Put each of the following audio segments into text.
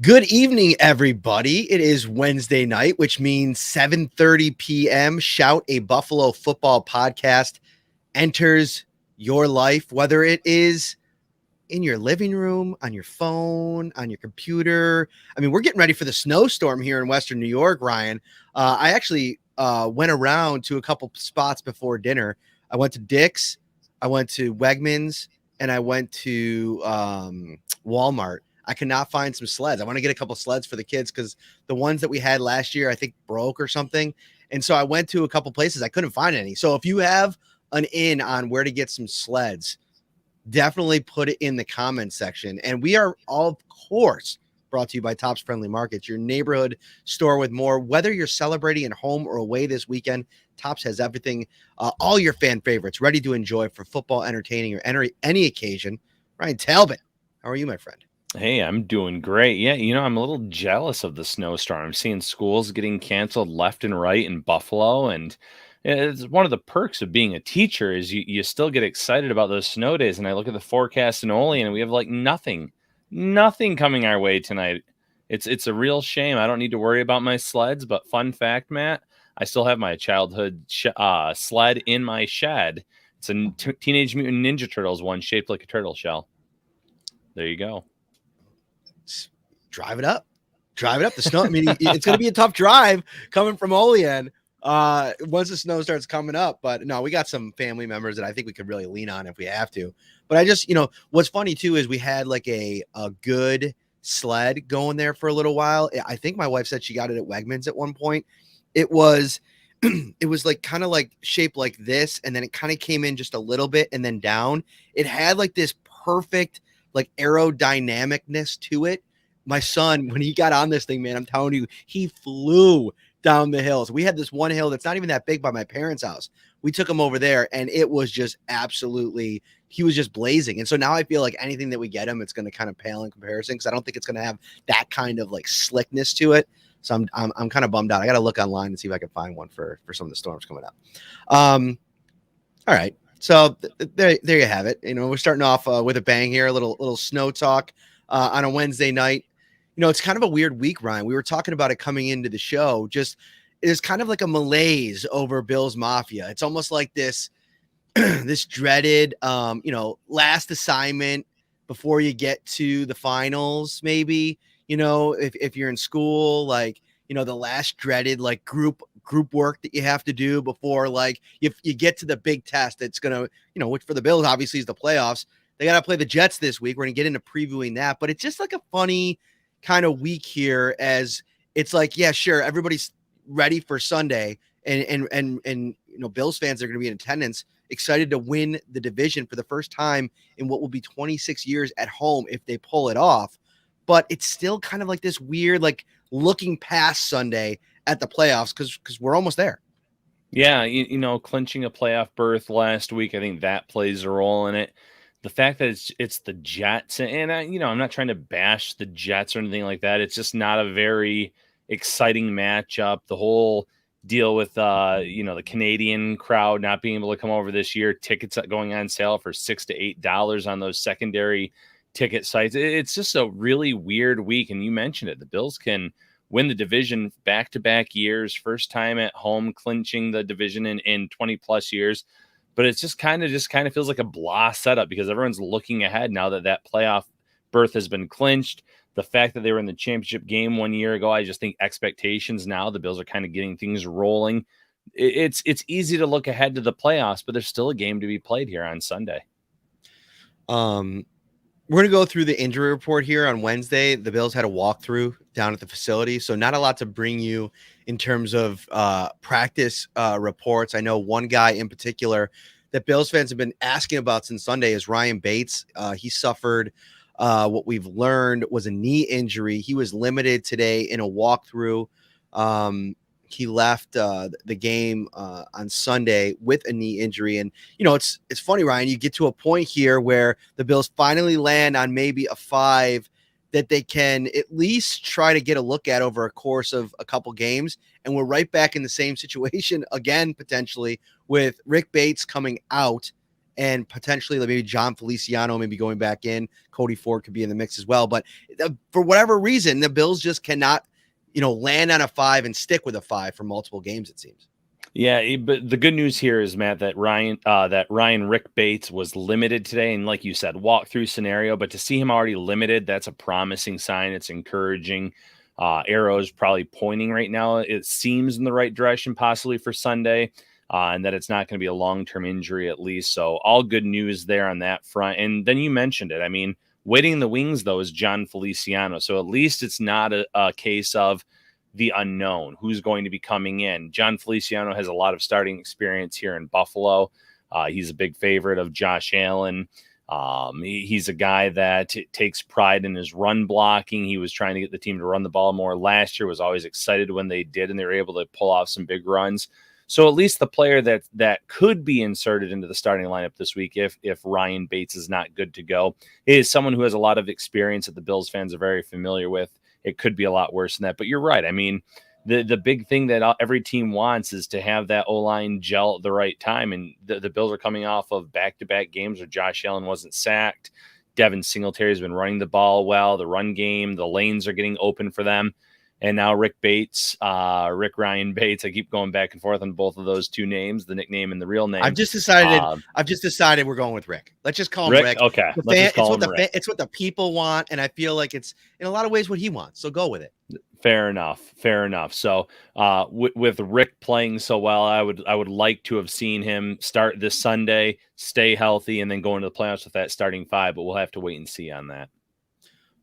Good evening, everybody. It is Wednesday night, which means 7:30 p.m. Shout, a Buffalo football podcast enters your life, whether it is in your living room, on your phone, on your computer. I mean, we're getting ready for the snowstorm here in Western New York, Ryan. I actually went around to a couple spots before dinner. I went to Dick's, I went to Wegmans, and I went to Walmart. I could not find some sleds. I want to get a couple sleds for the kids because the ones that we had last year, I think, broke or something. And so I went to a couple places. I couldn't find any. So if you have an in on where to get some sleds, definitely put it in the comment section. And we are, of course, brought to you by Tops Friendly Markets, your neighborhood store with more. Whether you're celebrating at home or away this weekend, Tops has everything, all your fan favorites ready to enjoy for football, entertaining, or any occasion. Ryan Talbot, how are you, my friend? Hey, I'm doing great. Yeah, I'm a little jealous of the snowstorm. I'm seeing schools getting canceled left and right in Buffalo, and it's one of the perks of being a teacher is you still get excited about those snow days. And I look at the forecast in Ole, and we have like nothing coming our way tonight. It's a real shame. I don't need to worry about my sleds, but fun fact, Matt, I still have my childhood sled in my shed. It's a Teenage Mutant Ninja Turtles one shaped like a turtle shell. There you go. Drive it up. The snow. I mean, it's going to be a tough drive coming from Olean once the snow starts coming up. But no, we got some family members that I think we could really lean on if we have to. But I just, what's funny too is we had like a good sled going there for a little while. I think my wife said she got it at Wegmans at one point. It was like kind of like shaped like this, and then it kind of came in just a little bit and then down. It had like this perfect like aerodynamicness to it. My son, when he got on this thing, man, I'm telling you, he flew down the hills. We had this one hill that's not even that big by my parents' house. We took him over there, and it was just absolutely, he was just blazing. And so now I feel like anything that we get him, it's going to kind of pale in comparison because I don't think it's going to have that kind of like slickness to it. So I'm kind of bummed out. I got to look online and see if I can find one for some of the storms coming up. All right. So there you have it. We're starting off with a bang here, a little snow talk on a Wednesday night. It's kind of a weird week, Ryan. We were talking about it coming into the show. Just it's kind of like a malaise over Bills Mafia. It's almost like this this dreaded last assignment before you get to the finals, maybe. If you're in school, like, the last dreaded like group work that you have to do before, like, if you get to the big test, it's gonna, which for the Bills obviously is the playoffs. They got to play the Jets this week. We're gonna get into previewing that, but it's just like a funny kind of week here, as it's like, yeah, sure, everybody's ready for Sunday, and Bills fans are going to be in attendance, excited to win the division for the first time in what will be 26 years at home if they pull it off. But it's still kind of like this weird, like, looking past Sunday at the playoffs because we're almost there. Yeah, clinching a playoff berth last week, I think that plays a role in it. The fact that it's the Jets, and I'm not trying to bash the Jets or anything like that. It's just not a very exciting matchup. The whole deal with the Canadian crowd not being able to come over this year, tickets going on sale for $6 to $8 on those secondary ticket sites. It's just a really weird week. And you mentioned it. The Bills can win the division back-to-back years, first time at home clinching the division in 20 plus years. But it's just kind of feels like a blah setup because everyone's looking ahead now that playoff berth has been clinched. The fact that they were in the championship game 1 year ago, I just think expectations now, the Bills are kind of getting things rolling. It's easy to look ahead to the playoffs, but there's still a game to be played here on Sunday. We're going to go through the injury report here on Wednesday. The Bills had a walkthrough down at the facility, so not a lot to bring you in terms of practice reports. I know one guy in particular that Bills fans have been asking about since Sunday is Ryan Bates. He suffered what we've learned was a knee injury. He was limited today in a walkthrough. He left the game on Sunday with a knee injury. And, it's funny, Ryan, you get to a point here where the Bills finally land on maybe a 5 that they can at least try to get a look at over a course of a couple games. And we're right back in the same situation again, potentially, with Rick Bates coming out and potentially maybe John Feliciano maybe going back in. Cody Ford could be in the mix as well. But for whatever reason, the Bills just cannot, land on a 5 and stick with a 5 for multiple games, it seems. Yeah, but the good news here is, Matt, that Ryan Rick Bates was limited today, and like you said, walkthrough scenario. But to see him already limited, that's a promising sign. It's encouraging. Arrows probably pointing right now, it seems, in the right direction, possibly for Sunday, and that it's not going to be a long-term injury at least. So all good news there on that front. And then you mentioned it. I mean, waiting in the wings though is John Feliciano. So at least it's not a case of the unknown, who's going to be coming in. John Feliciano has a lot of starting experience here in Buffalo. He's a big favorite of Josh Allen. He's a guy that takes pride in his run blocking. He was trying to get the team to run the ball more last year, was always excited when they did, and they were able to pull off some big runs. So at least the player that could be inserted into the starting lineup this week, if Ryan Bates is not good to go, is someone who has a lot of experience that the Bills fans are very familiar with. It could be a lot worse than that, but you're right. I mean, the big thing that every team wants is to have that O-line gel at the right time, and the Bills are coming off of back-to-back games where Josh Allen wasn't sacked. Devin Singletary has been running the ball well. The run game, the lanes are getting open for them. And now Rick Ryan Bates. I keep going back and forth on both of those two names, the nickname and the real name. I've just decided we're going with Rick. Let's just call him Rick. Okay. It's what the people want, and I feel like it's in a lot of ways what he wants. So go with it. Fair enough. So with Rick playing so well, I would like to have seen him start this Sunday, stay healthy, and then go into the playoffs with that starting 5. But we'll have to wait and see on that.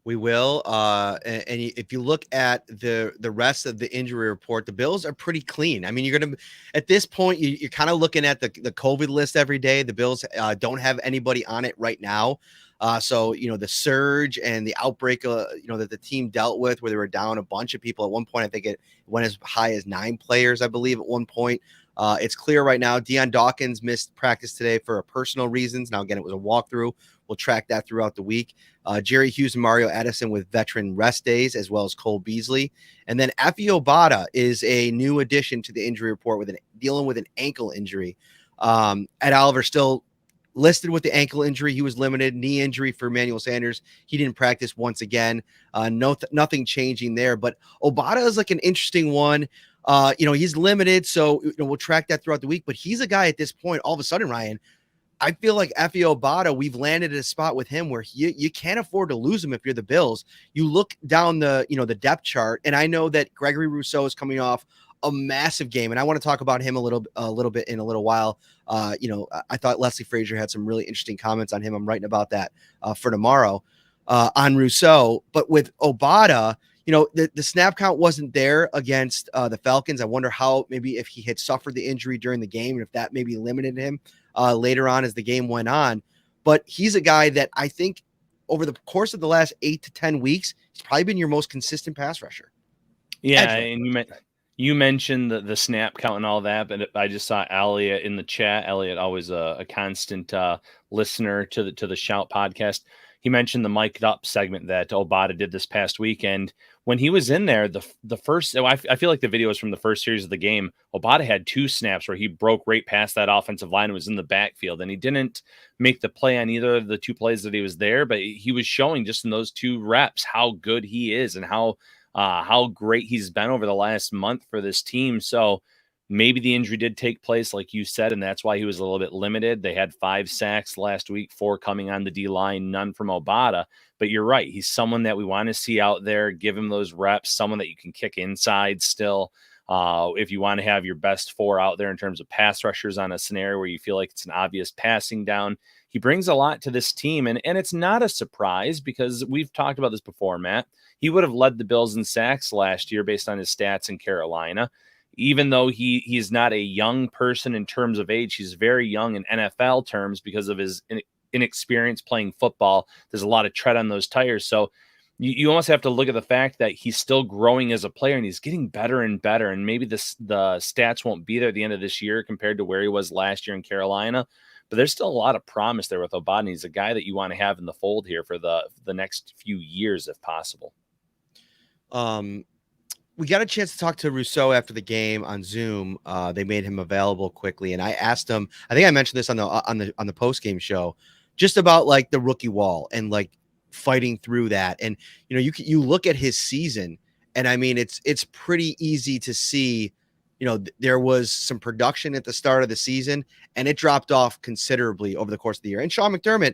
We will. And if you look at the rest of the injury report, the Bills are pretty clean. I mean, you're going to, at this point, you're kind of looking at the COVID list every day. The Bills don't have anybody on it right now. So, the surge and the outbreak, that the team dealt with, where they were down a bunch of people at one point. I think it went as high as 9 players, I believe, at one point. It's clear right now. Deion Dawkins missed practice today for personal reasons. Now, again, it was a walkthrough. We'll track that throughout the week. Jerry Hughes and Mario Addison with veteran rest days, as well as Cole Beasley. And then Efe Obada is a new addition to the injury report dealing with an ankle injury. Ed Oliver still listed with the ankle injury. He was limited. Knee injury for Emmanuel Sanders. He didn't practice once again. Nothing changing there. But Obada is like an interesting one. He's limited, so we'll track that throughout the week. But he's a guy at this point, all of a sudden, Ryan, I feel like Efe Obada, we've landed at a spot with him where you can't afford to lose him if you're the Bills. You look down the depth chart, and I know that Gregory Rousseau is coming off a massive game, and I want to talk about him a little bit in a little while. I thought Leslie Frazier had some really interesting comments on him. I'm writing about that for tomorrow on Rousseau. But with Obada, the snap count wasn't there against the Falcons. I wonder how, maybe if he had suffered the injury during the game and if that maybe limited him later on as the game went on. But he's a guy that I think over the course of the last 8 to 10 weeks, he's probably been your most consistent pass rusher. Yeah, and you mentioned the snap count and all that, but I just saw Elliot in the chat. Elliot, always a constant listener to the Shout podcast. He mentioned the mic'd up segment that Obada did this past weekend. When he was in there, the first, I feel like the video was from the first series of the game. Obada had 2 snaps where he broke right past that offensive line and was in the backfield, and he didn't make the play on either of the 2 plays that he was there, but he was showing just in those 2 reps how good he is and how great he's been over the last month for this team. So maybe the injury did take place, like you said, and that's why he was a little bit limited. They had 5 sacks last week, 4 coming on the D-line, none from Obada. But you're right. He's someone that we want to see out there, give him those reps, someone that you can kick inside still. If you want to have your best 4 out there in terms of pass rushers on a scenario where you feel like it's an obvious passing down, he brings a lot to this team. And it's not a surprise because we've talked about this before, Matt. He would have led the Bills in sacks last year based on his stats in Carolina. Even though he's not a young person in terms of age, he's very young in NFL terms because of his inexperience playing football. There's a lot of tread on those tires. So you almost have to look at the fact that he's still growing as a player and he's getting better and better. And maybe the stats won't be there at the end of this year compared to where he was last year in Carolina. But there's still a lot of promise there with Obada. He's a guy that you want to have in the fold here for the next few years, if possible. we got a chance to talk to Rousseau after the game on Zoom. They made him available quickly, and I asked him. I think I mentioned this on the post game show, just about like the rookie wall and like fighting through that. And you look at his season, and I mean it's pretty easy to see. There was some production at the start of the season, and it dropped off considerably over the course of the year. And Sean McDermott,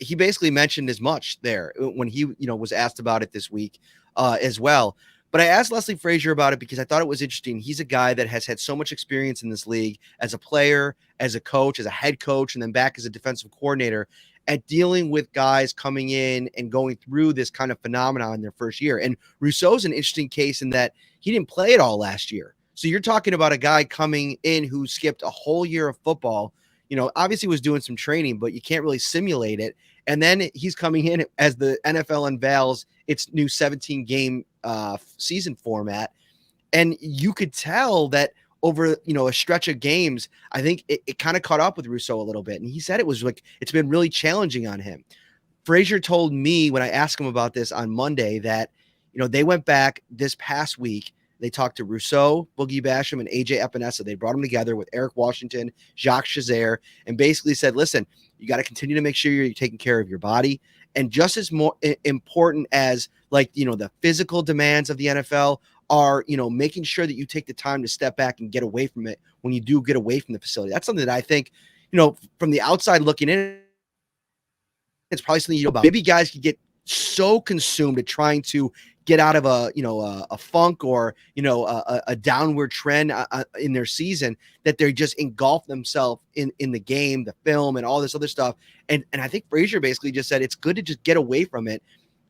he basically mentioned as much there when he was asked about it this week as well. But I asked Leslie Frazier about it because I thought it was interesting. He's a guy that has had so much experience in this league as a player, as a coach, as a head coach, and then back as a defensive coordinator at dealing with guys coming in and going through this kind of phenomenon in their first year. And Rousseau's an interesting case in that he didn't play it all last year. So you're talking about a guy coming in who skipped a whole year of football, obviously was doing some training, but you can't really simulate it. And then he's coming in as the NFL unveils its new 17-game season format. And you could tell that over, a stretch of games, I think it kind of caught up with Rousseau a little bit. And he said it was like, it's been really challenging on him. Frazier told me when I asked him about this on Monday that, they went back this past week. They talked to Rousseau, Boogie Basham, and AJ Epinesa. They brought them together with Eric Washington, Jacques Chazer, and basically said, listen, you got to continue to make sure you're taking care of your body. And just as more important as the physical demands of the NFL are, making sure that you take the time to step back and get away from it when you do get away from the facility. That's something that I think, from the outside looking in, it's probably something about. Maybe guys could get so consumed at trying to get out of a funk or a downward trend in their season that they just engulf themselves in the game, the film, and all this other stuff. And I think Frazier basically just said it's good to just get away from it.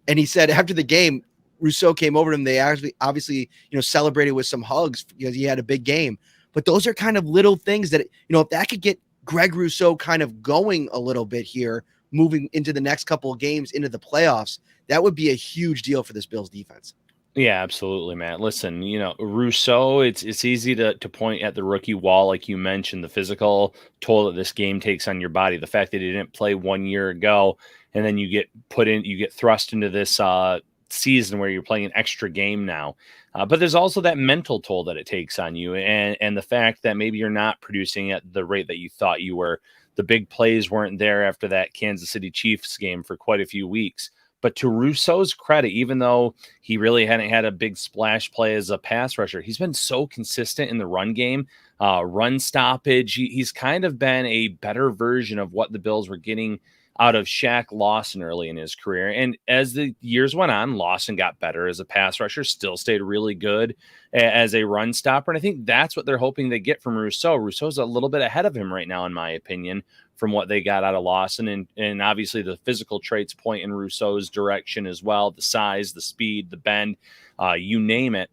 And he said after the game, Rousseau came over to him. They actually obviously celebrated with some hugs because he had a big game. But those are kind of little things that if that could get Greg Rousseau kind of going a little bit here, moving into the next couple of games into the playoffs, that would be a huge deal for this Bills defense. Yeah, absolutely, Matt. Listen, Rousseau, it's easy to point at the rookie wall, like you mentioned, the physical toll that this game takes on your body, the fact that he didn't play 1 year ago, and then you get thrust into this season where you're playing an extra game now. But there's also that mental toll that it takes on you, and the fact that maybe you're not producing at the rate that you thought you were. The big plays weren't there after that Kansas City Chiefs game for quite a few weeks. But to Rousseau's credit, even though he really hadn't had a big splash play as a pass rusher, he's been so consistent in the run game, run stoppage. He's kind of been a better version of what the Bills were getting out of Shaq Lawson early in his career. And as the years went on, Lawson got better as a pass rusher, still stayed really good as a run stopper. And I think that's what they're hoping they get from Rousseau. Rousseau's a little bit ahead of him right now, in my opinion, from what they got out of Lawson. And obviously the physical traits point in Rousseau's direction as well. The size, the speed, the bend, you name it.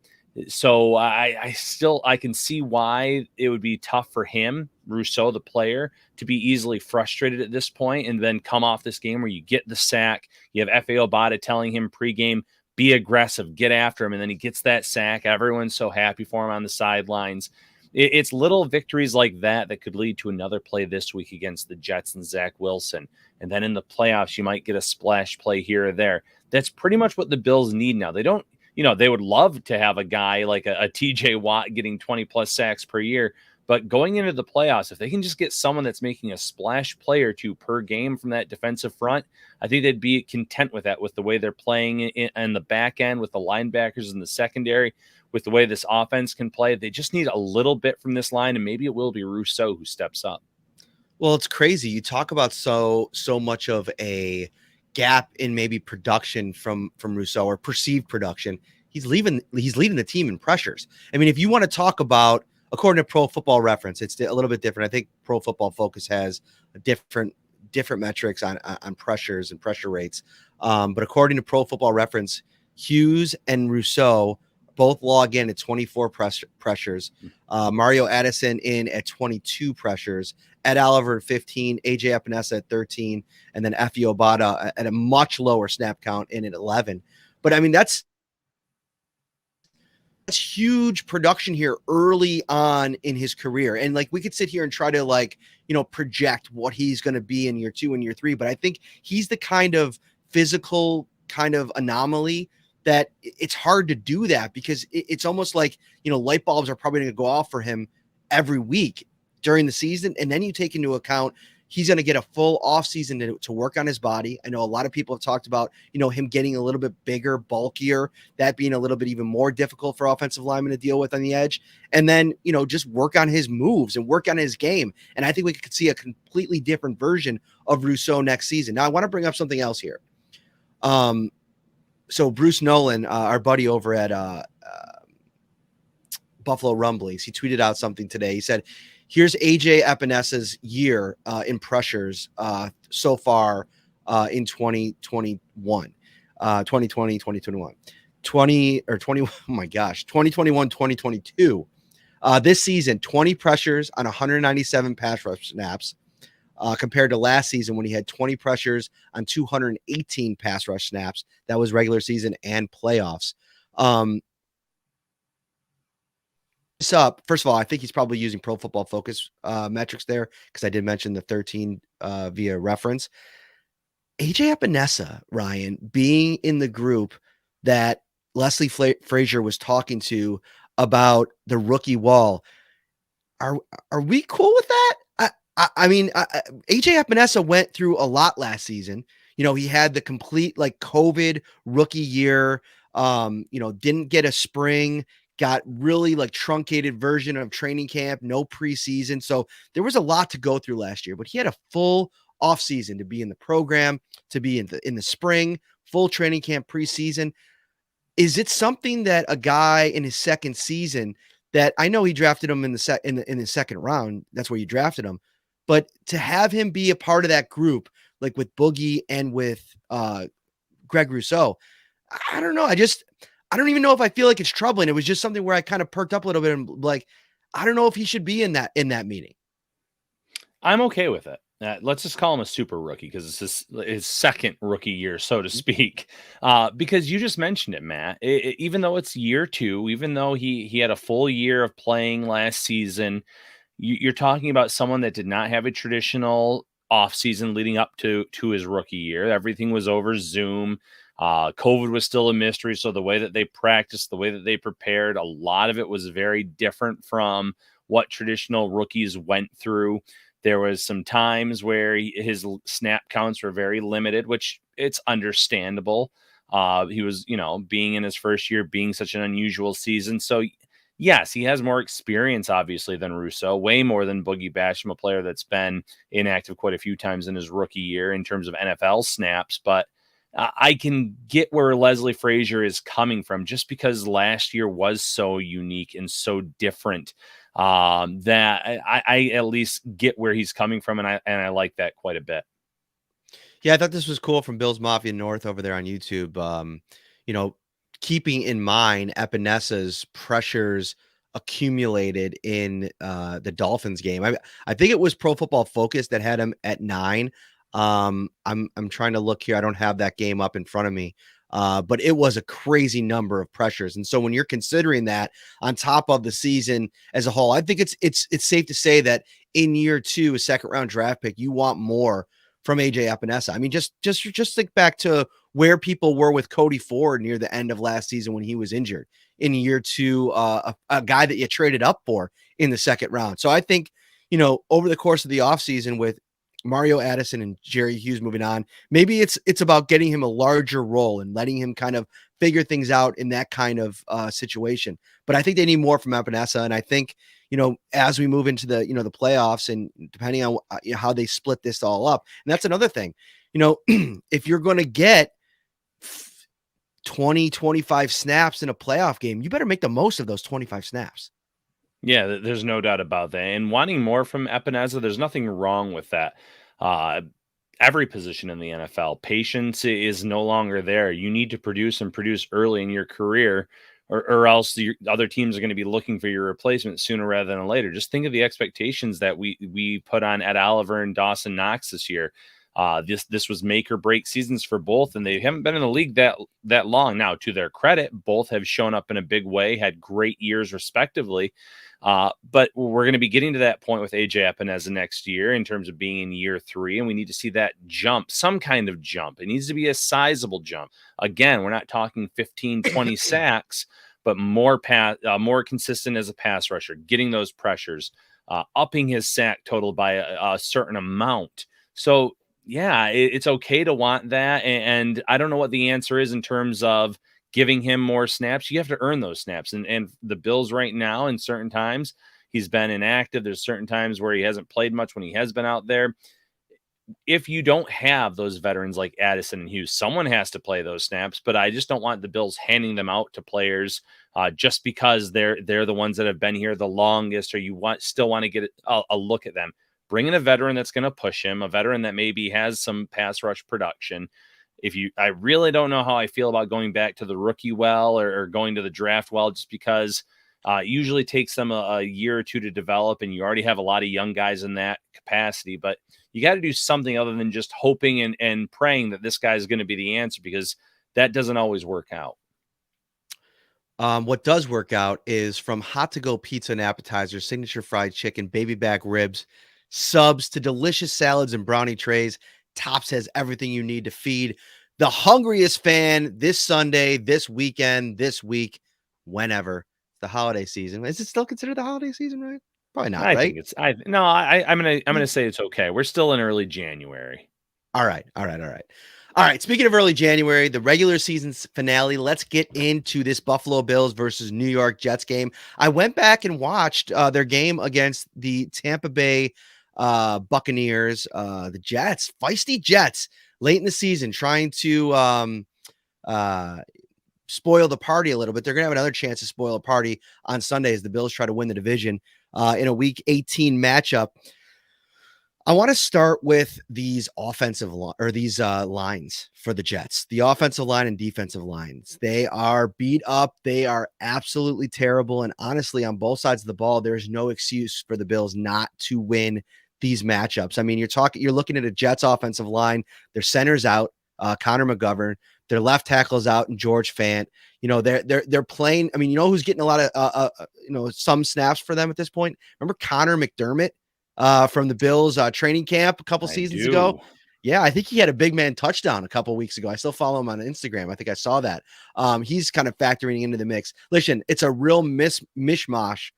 So I can see why it would be tough for him, Rousseau, the player, to be easily frustrated at this point and then come off this game where you get the sack. You have F.A. Obata telling him pregame, be aggressive, get after him. And then he gets that sack. Everyone's so happy for him on the sidelines. It's little victories like that that could lead to another play this week against the Jets and Zach Wilson. And then in the playoffs, you might get a splash play here or there. That's pretty much what the Bills need now. They don't, they would love to have a guy like a TJ Watt getting 20 plus sacks per year, but going into the playoffs, if they can just get someone that's making a splash play or two per game from that defensive front, I think they'd be content with that, with the way they're playing in the back end, with the linebackers in the secondary, with the way this offense can play. They just need a little bit from this line, and maybe it will be Rousseau who steps up. Well, it's crazy. You talk about so much of a gap in maybe production from Rousseau, or perceived production. He's leading the team in pressures. I mean, if you want to talk about, according to Pro Football Reference, it's a little bit different. I think Pro Football Focus has a different metrics on pressures and pressure rates. But according to Pro Football Reference, Hughes and Rousseau both log in at 24 pressures. Mario Addison in at 22 pressures. Ed Oliver at 15. AJ Epinesa at 13. And then F.E. Obata at a much lower snap count in at 11. But I mean, that's huge production here early on in his career. And like, we could sit here and try to project what he's going to be in year 2 and year 3. But I think he's the kind of physical kind of anomaly that it's hard to do that because it's almost like, light bulbs are probably going to go off for him every week during the season. And then you take into account he's going to get a full off season to work on his body. I know a lot of people have talked about, him getting a little bit bigger, bulkier, that being a little bit even more difficult for offensive linemen to deal with on the edge. And then, just work on his moves and work on his game. And I think we could see a completely different version of Rousseau next season. Now I want to bring up something else here. So Bruce Nolan, our buddy over at Buffalo Rumblings, he tweeted out something today. He said, here's AJ Epenesa's year in pressures so far in 2021, 2020, 2021, 2021, 2022. This season, 20 pressures on 197 pass rush snaps compared to last season when he had 20 pressures on 218 pass rush snaps. That was regular season and playoffs. Up. First of all, I think he's probably using Pro Football Focus metrics there because I did mention the 13 via reference. AJ Epinesa, Ryan, being in the group that Leslie Frazier was talking to about the rookie wall. Are we cool with that? I mean, AJ Epinesa went through a lot last season. He had the complete COVID rookie year. Didn't get a spring. Got really truncated version of training camp, no preseason. So there was a lot to go through last year, but he had a full off season to be in the program, to be in the spring, full training camp preseason. Is it something that a guy in his second season that I know he drafted him in the second round, that's where you drafted him, but to have him be a part of that group, like with Boogie and with Greg Rousseau, I don't know. I don't even know if I feel like it's troubling. It was just something where I kind of perked up a little bit and I don't know if he should be in that meeting. I'm okay with it. Let's just call him a super rookie because it's his second rookie year, so to speak. Because you just mentioned it, Matt. Even though it's year two, even though he had a full year of playing last season, you're talking about someone that did not have a traditional offseason leading up to his rookie year. Everything was over Zoom. COVID was still a mystery. So the way that they practiced, the way that they prepared, a lot of it was very different from what traditional rookies went through. There was some times where his snap counts were very limited, which it's understandable. He was, being in his first year, being such an unusual season. So yes, he has more experience, obviously, than Rousseau, way more than Boogie Basham, a player that's been inactive quite a few times in his rookie year in terms of NFL snaps. But I can get where Leslie Frazier is coming from just because last year was so unique and so different that I at least get where he's coming from. And I like that quite a bit. Yeah, I thought this was cool from Bills Mafia North over there on YouTube. Keeping in mind Epenesa's pressures accumulated in the Dolphins game. I think it was Pro Football Focus that had him at 9. I'm trying to look here. I don't have that game up in front of me. But it was a crazy number of pressures. And so when you're considering that on top of the season as a whole, I think it's safe to say that in year two, a second round draft pick, you want more from AJ Epinesa. I mean, just think back to where people were with Cody Ford near the end of last season when he was injured in year two, a guy that you traded up for in the second round. So I think, over the course of the offseason with Mario Addison and Jerry Hughes moving on, maybe it's about getting him a larger role and letting him kind of figure things out in that kind of situation. But I think they need more from Epinesa. And I think, as we move into the, the playoffs and depending on how they split this all up, and that's another thing, if you're going to get 20, 25 snaps in a playoff game, you better make the most of those 25 snaps. Yeah, there's no doubt about that. And wanting more from Epinesa, there's nothing wrong with that. Every position in the NFL, patience is no longer there. You need to produce and produce early in your career, or else the other teams are going to be looking for your replacement sooner rather than later. Just think of the expectations that we put on Ed Oliver and Dawson Knox this year. This was make or break seasons for both, and they haven't been in the league that long. Now, to their credit, both have shown up in a big way, had great years respectively. But we're going to be getting to that point with AJ Epineza next year in terms of being in year 3, and we need to see that jump, some kind of jump. It needs to be a sizable jump. Again, we're not talking 15, 20 sacks, but more consistent as a pass rusher, getting those pressures, upping his sack total by a certain amount. So, yeah, it's okay to want that. And I don't know what the answer is in terms of giving him more snaps. You have to earn those snaps. And the Bills right now, in certain times, he's been inactive. There's certain times where he hasn't played much when he has been out there. If you don't have those veterans like Addison and Hughes, someone has to play those snaps, but I just don't want the Bills handing them out to players just because they're the ones that have been here the longest, or you still want to get a look at them. Bring in a veteran that's going to push him, a veteran that maybe has some pass rush production. I really don't know how I feel about going back to the rookie well or going to the draft well, just because it usually takes them a year or two to develop, and you already have a lot of young guys in that capacity. But you got to do something other than just hoping and praying that this guy is going to be the answer, because that doesn't always work out. What does work out is from hot to go pizza and appetizers, signature fried chicken, baby back ribs, subs to delicious salads and brownie trays. Tops has everything you need to feed the hungriest fan this Sunday, this weekend, this week, whenever. The holiday season. Is it still considered the holiday season, right? Probably not, right? Think it's I'm gonna say it's okay. We're still in early January. All right. Speaking of early January, the regular season finale, let's get into this Buffalo Bills versus New York Jets game. I went back and watched their game against the Tampa Bay Buccaneers, the Jets, feisty Jets, late in the season, trying to spoil the party a little bit. They're going to have another chance to spoil a party on Sunday as the Bills try to win the division in a Week 18 matchup. I want to start with these lines for the Jets, the offensive line and defensive lines. They are beat up. They are absolutely terrible. And honestly, on both sides of the ball, there's no excuse for the Bills not to win these matchups. I mean, you're looking at a Jets offensive line. Their center's out, Conor McGovern. Their left tackle's out, and George Fant. You know, they're playing. I mean, you know who's getting a lot of some snaps for them at this point? Remember Conor McDermott from the Bills training camp a couple seasons ago? Yeah, I think he had a big man touchdown a couple weeks ago. I still follow him on Instagram. I think I saw that. He's kind of factoring into the mix. Listen, it's a real mishmash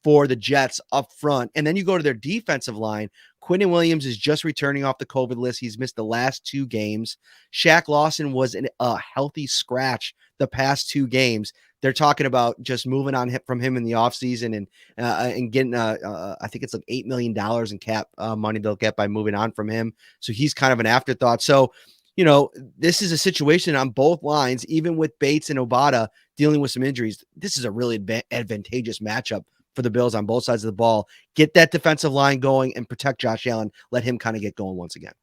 for the Jets up front. And then you go to their defensive line. Quinn and Williams is just returning off the COVID list. He's missed the last 2 games. Shaq Lawson was a healthy scratch the past 2 games. They're talking about just moving on from him in the offseason and getting, I think it's like $8 million in cap money they'll get by moving on from him. So he's kind of an afterthought. So, you know, this is a situation on both lines, even with Bates and Obata dealing with some injuries. This is a really advantageous matchup for the Bills on both sides of the ball. Get that defensive line going and protect Josh Allen. Let him kind of get going once again.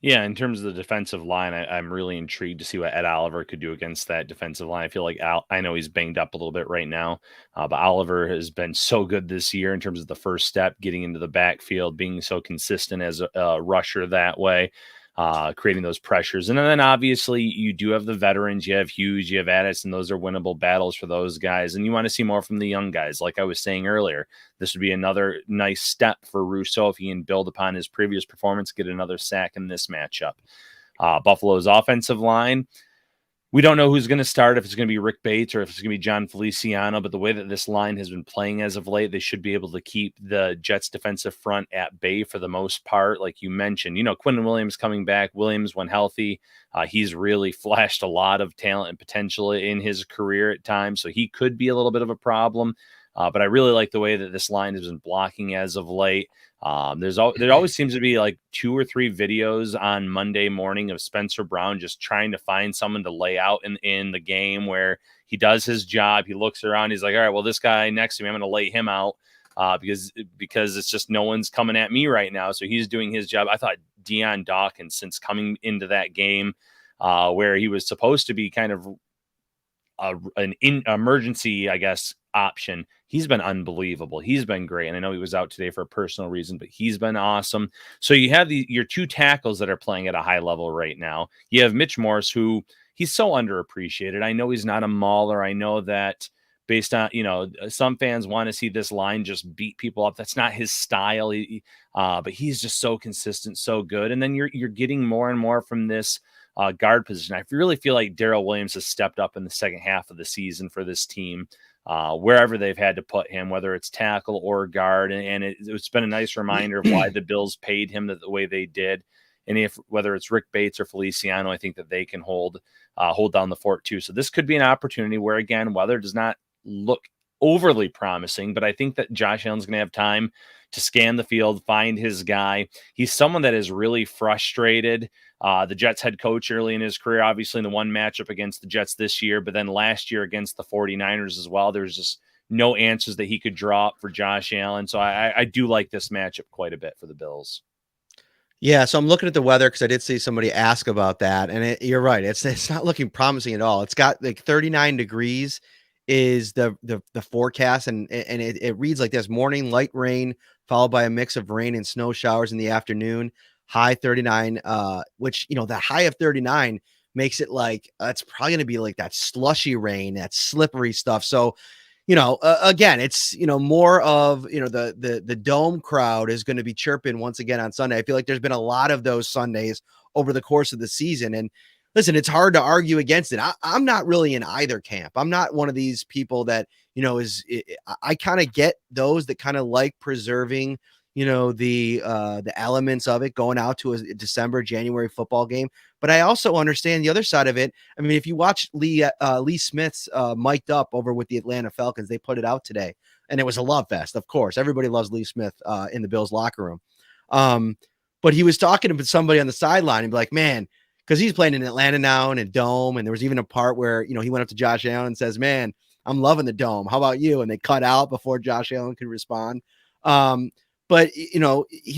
Yeah, in terms of the defensive line, I'm really intrigued to see what Ed Oliver could do against that defensive line. I feel like I know he's banged up a little bit right now, but Oliver has been so good this year in terms of the first step, getting into the backfield, being so consistent as a rusher that way, creating those pressures. And then obviously you do have the veterans, you have Hughes, you have Addison. Those are winnable battles for those guys. And you want to see more from the young guys. Like I was saying earlier, this would be another nice step for Rousseau if he can build upon his previous performance, get another sack in this matchup. Buffalo's offensive line, we don't know who's going to start, if it's going to be Rick Bates or if it's going to be John Feliciano, but the way that this line has been playing as of late, they should be able to keep the Jets defensive front at bay for the most part. Like you mentioned, you know, Quinn and Williams coming back. Williams, when healthy, he's really flashed a lot of talent and potential in his career at times, so he could be a little bit of a problem. But I really like the way that this line has been blocking as of late. There always seems to be like 2 or 3 videos on Monday morning of Spencer Brown just trying to find someone to lay out in the game where he does his job. He looks around. He's like, all right, well, this guy next to me, I'm going to lay him out because it's just no one's coming at me right now. So he's doing his job. I thought Deion Dawkins, since coming into that game where he was supposed to be kind of an emergency, I guess, option. He's been unbelievable. He's been great. And I know he was out today for a personal reason, but he's been awesome. So you have your two tackles that are playing at a high level right now. You have Mitch Morse, who he's so underappreciated. I know he's not a mauler. I know that based on, some fans want to see this line just beat people up. That's not his style. But he's just so consistent, so good. And then you're getting more and more from this guard position. I really feel like Darrell Williams has stepped up in the second half of the season for this team, wherever they've had to put him, whether it's tackle or guard. And it's been a nice reminder of why the Bills paid him the way they did. And whether it's Rick Bates or Feliciano, I think that they can hold down the fort too. So this could be an opportunity where, again, weather does not look overly promising, but I think that Josh Allen's going to have time to scan the field, find his guy. He's someone that is really frustrated. The Jets head coach early in his career, obviously in the one matchup against the Jets this year, but then last year against the 49ers as well. There's just no answers that he could draw up for Josh Allen. So I do like this matchup quite a bit for the Bills. Yeah, so I'm looking at the weather because I did see somebody ask about that, and you're right. It's not looking promising at all. It's got like 39 degrees is the forecast, and it reads like this: morning light rain followed by a mix of rain and snow showers in the afternoon. High 39, which the high of 39 makes it like it's probably going to be like that slushy rain, that slippery stuff. So again, it's, more of, the dome crowd is going to be chirping once again on Sunday. I feel like there's been a lot of those Sundays over the course of the season. And listen, it's hard to argue against it. I'm not really in either camp. I'm not one of these people that, I kind of get those that kind of like preserving, the elements of it going out to a January football game. But I also understand the other side of it. I mean, if you watch Lee Smith's mic'd up over with the Atlanta Falcons, they put it out today, and it was a love fest. Of course, everybody loves Lee Smith in the Bills locker room. But he was talking to somebody on the sideline and be like, man, because he's playing in Atlanta now and in Dome. And there was even a part where, he went up to Josh Allen and says, man, I'm loving the Dome. How about you? And they cut out before Josh Allen could respond. But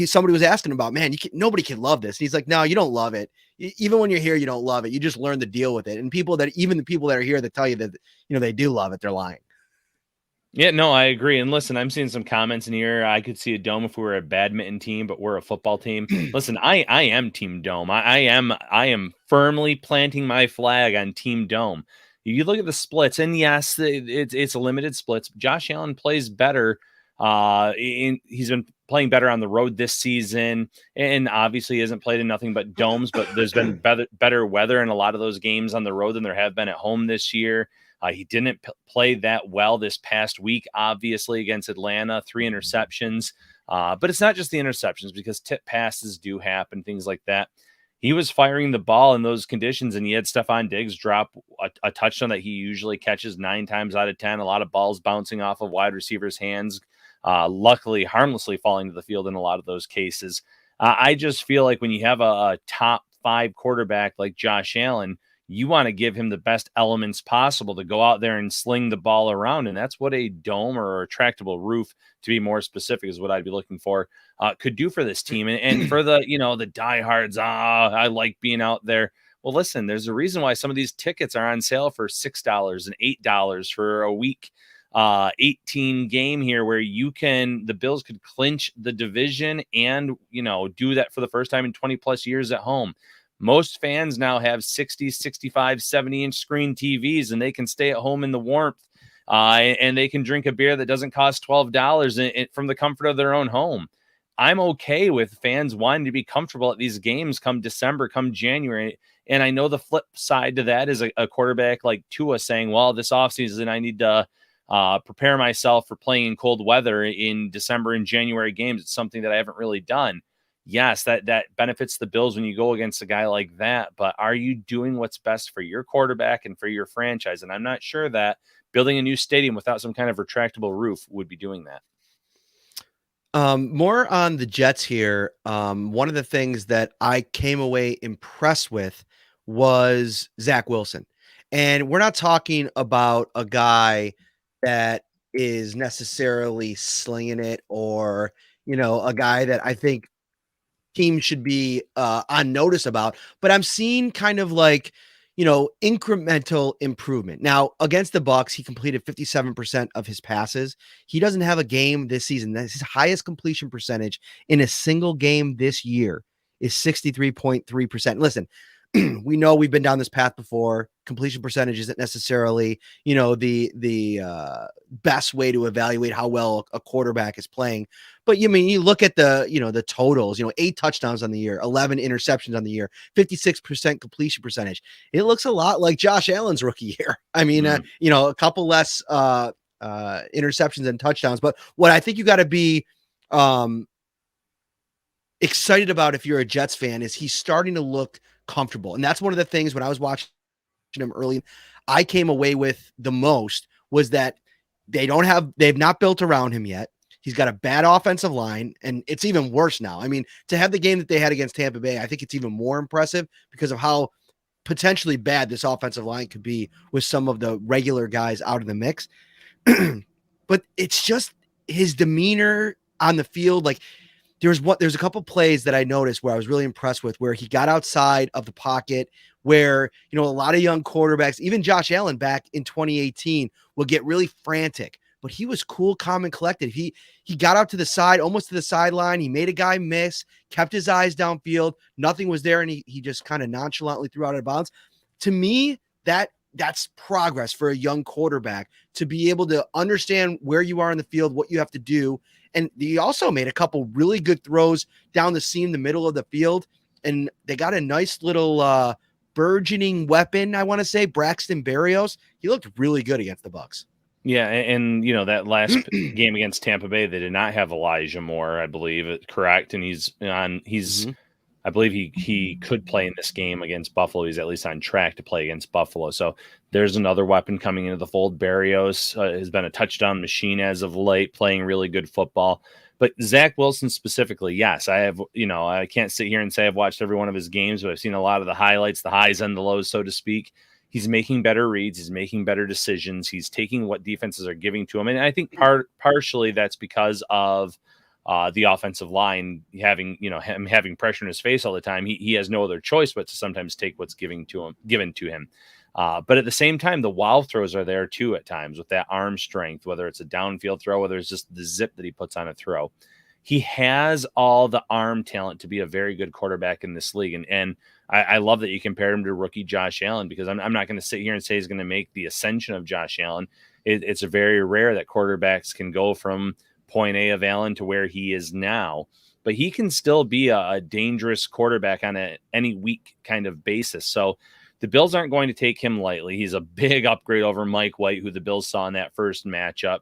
somebody was asking about, man, nobody can love this. And he's like, no, you don't love it. Even when you're here, you don't love it. You just learn to deal with it. And even the people that are here that tell you that, they do love it, they're lying. Yeah, no, I agree. And listen, I'm seeing some comments in here. I could see a Dome if we were a badminton team, but we're a football team. Listen, I am Team Dome. I am firmly planting my flag on Team Dome. You look at the splits, and yes, it's a limited splits. Josh Allen plays better. He's been playing better on the road this season, and obviously he hasn't played in nothing but domes, but there's been better weather in a lot of those games on the road than there have been at home this year. He didn't play that well this past week, obviously, against Atlanta, 3 interceptions. But it's not just the interceptions, because tip passes do happen, things like that. He was firing the ball in those conditions, and he had Stephon Diggs drop a touchdown that he usually catches 9 times out of 10. A lot of balls bouncing off of wide receivers' hands, luckily harmlessly falling to the field in a lot of those cases. I just feel like when you have a top 5 quarterback like Josh Allen, you want to give him the best elements possible to go out there and sling the ball around. And that's what a dome or a retractable roof, to be more specific, is what I'd be looking for, could do for this team. And for the, the diehards, I like being out there. Well, listen, there's a reason why some of these tickets are on sale for $6 and $8 for a week 18 game here, where the Bills could clinch the division and, do that for the first time in 20 plus years at home. Most fans now have 60, 65, 70-inch screen TVs, and they can stay at home in the warmth, and they can drink a beer that doesn't cost $12 from the comfort of their own home. I'm okay with fans wanting to be comfortable at these games come December, come January. And I know the flip side to that is a quarterback like Tua saying, well, this offseason I need to prepare myself for playing in cold weather in December and January games. It's something that I haven't really done. Yes, that benefits the Bills when you go against a guy like that, but are you doing what's best for your quarterback and for your franchise? And I'm not sure that building a new stadium without some kind of retractable roof would be doing that. More on the Jets here. One of the things that I came away impressed with was Zach Wilson. And we're not talking about a guy that is necessarily slinging it, or, a guy that I think teams should be on notice about, but I'm seeing kind of like, incremental improvement. Now, against the Bucs, he completed 57% of his passes. He doesn't have a game this season. That's his highest completion percentage in a single game this year is 63.3%. Listen, we know we've been down this path before. Completion percentage isn't necessarily, the best way to evaluate how well a quarterback is playing. But you look at the totals, 8 touchdowns on the year, 11 interceptions on the year, 56% completion percentage. It looks a lot like Josh Allen's rookie year. I mean, a couple less interceptions and touchdowns. But what I think you got to be excited about if you're a Jets fan is he's starting to look comfortable. And that's one of the things when I was watching him early, I came away with the most was that they've not built around him yet. He's got a bad offensive line, and it's even worse now. I mean, to have the game that they had against Tampa Bay, I think it's even more impressive because of how potentially bad this offensive line could be with some of the regular guys out of the mix. But it's just his demeanor on the field. Like there's a couple plays that I noticed where I was really impressed with, where he got outside of the pocket, where, a lot of young quarterbacks, even Josh Allen back in 2018, will get really frantic, but he was cool, calm, and collected. He got out to the side, almost to the sideline. He made a guy miss, kept his eyes downfield. Nothing was there. And he just kind of nonchalantly threw out of bounds. To me, that's progress for a young quarterback, to be able to understand where you are in the field, what you have to do. And he also made a couple really good throws down the seam, the middle of the field. And they got a nice little burgeoning weapon, I want to say, Braxton Berrios. He looked really good against the Bucs. Yeah, and that last game against Tampa Bay, they did not have Elijah Moore, I believe, correct? And he's I believe he could play in this game against Buffalo. He's at least on track to play against Buffalo. So there's another weapon coming into the fold. Berrios has been a touchdown machine as of late, playing really good football. But Zach Wilson specifically, yes, I have, I can't sit here and say I've watched every one of his games, but I've seen a lot of the highlights, the highs and the lows, so to speak. He's making better reads. He's making better decisions. He's taking what defenses are giving to him. And I think partially that's because of the offensive line having, him having pressure in his face all the time. He has no other choice but to sometimes take what's given to him. But at the same time, the wow throws are there too at times with that arm strength, whether it's a downfield throw, whether it's just the zip that he puts on a throw. He has all the arm talent to be a very good quarterback in this league. And I love that you compared him to rookie Josh Allen, because I'm not going to sit here and say he's going to make the ascension of Josh Allen. It's very rare that quarterbacks can go from point A of Allen to where he is now, but he can still be a dangerous quarterback on any week kind of basis. So the Bills aren't going to take him lightly. He's a big upgrade over Mike White, who the Bills saw in that first matchup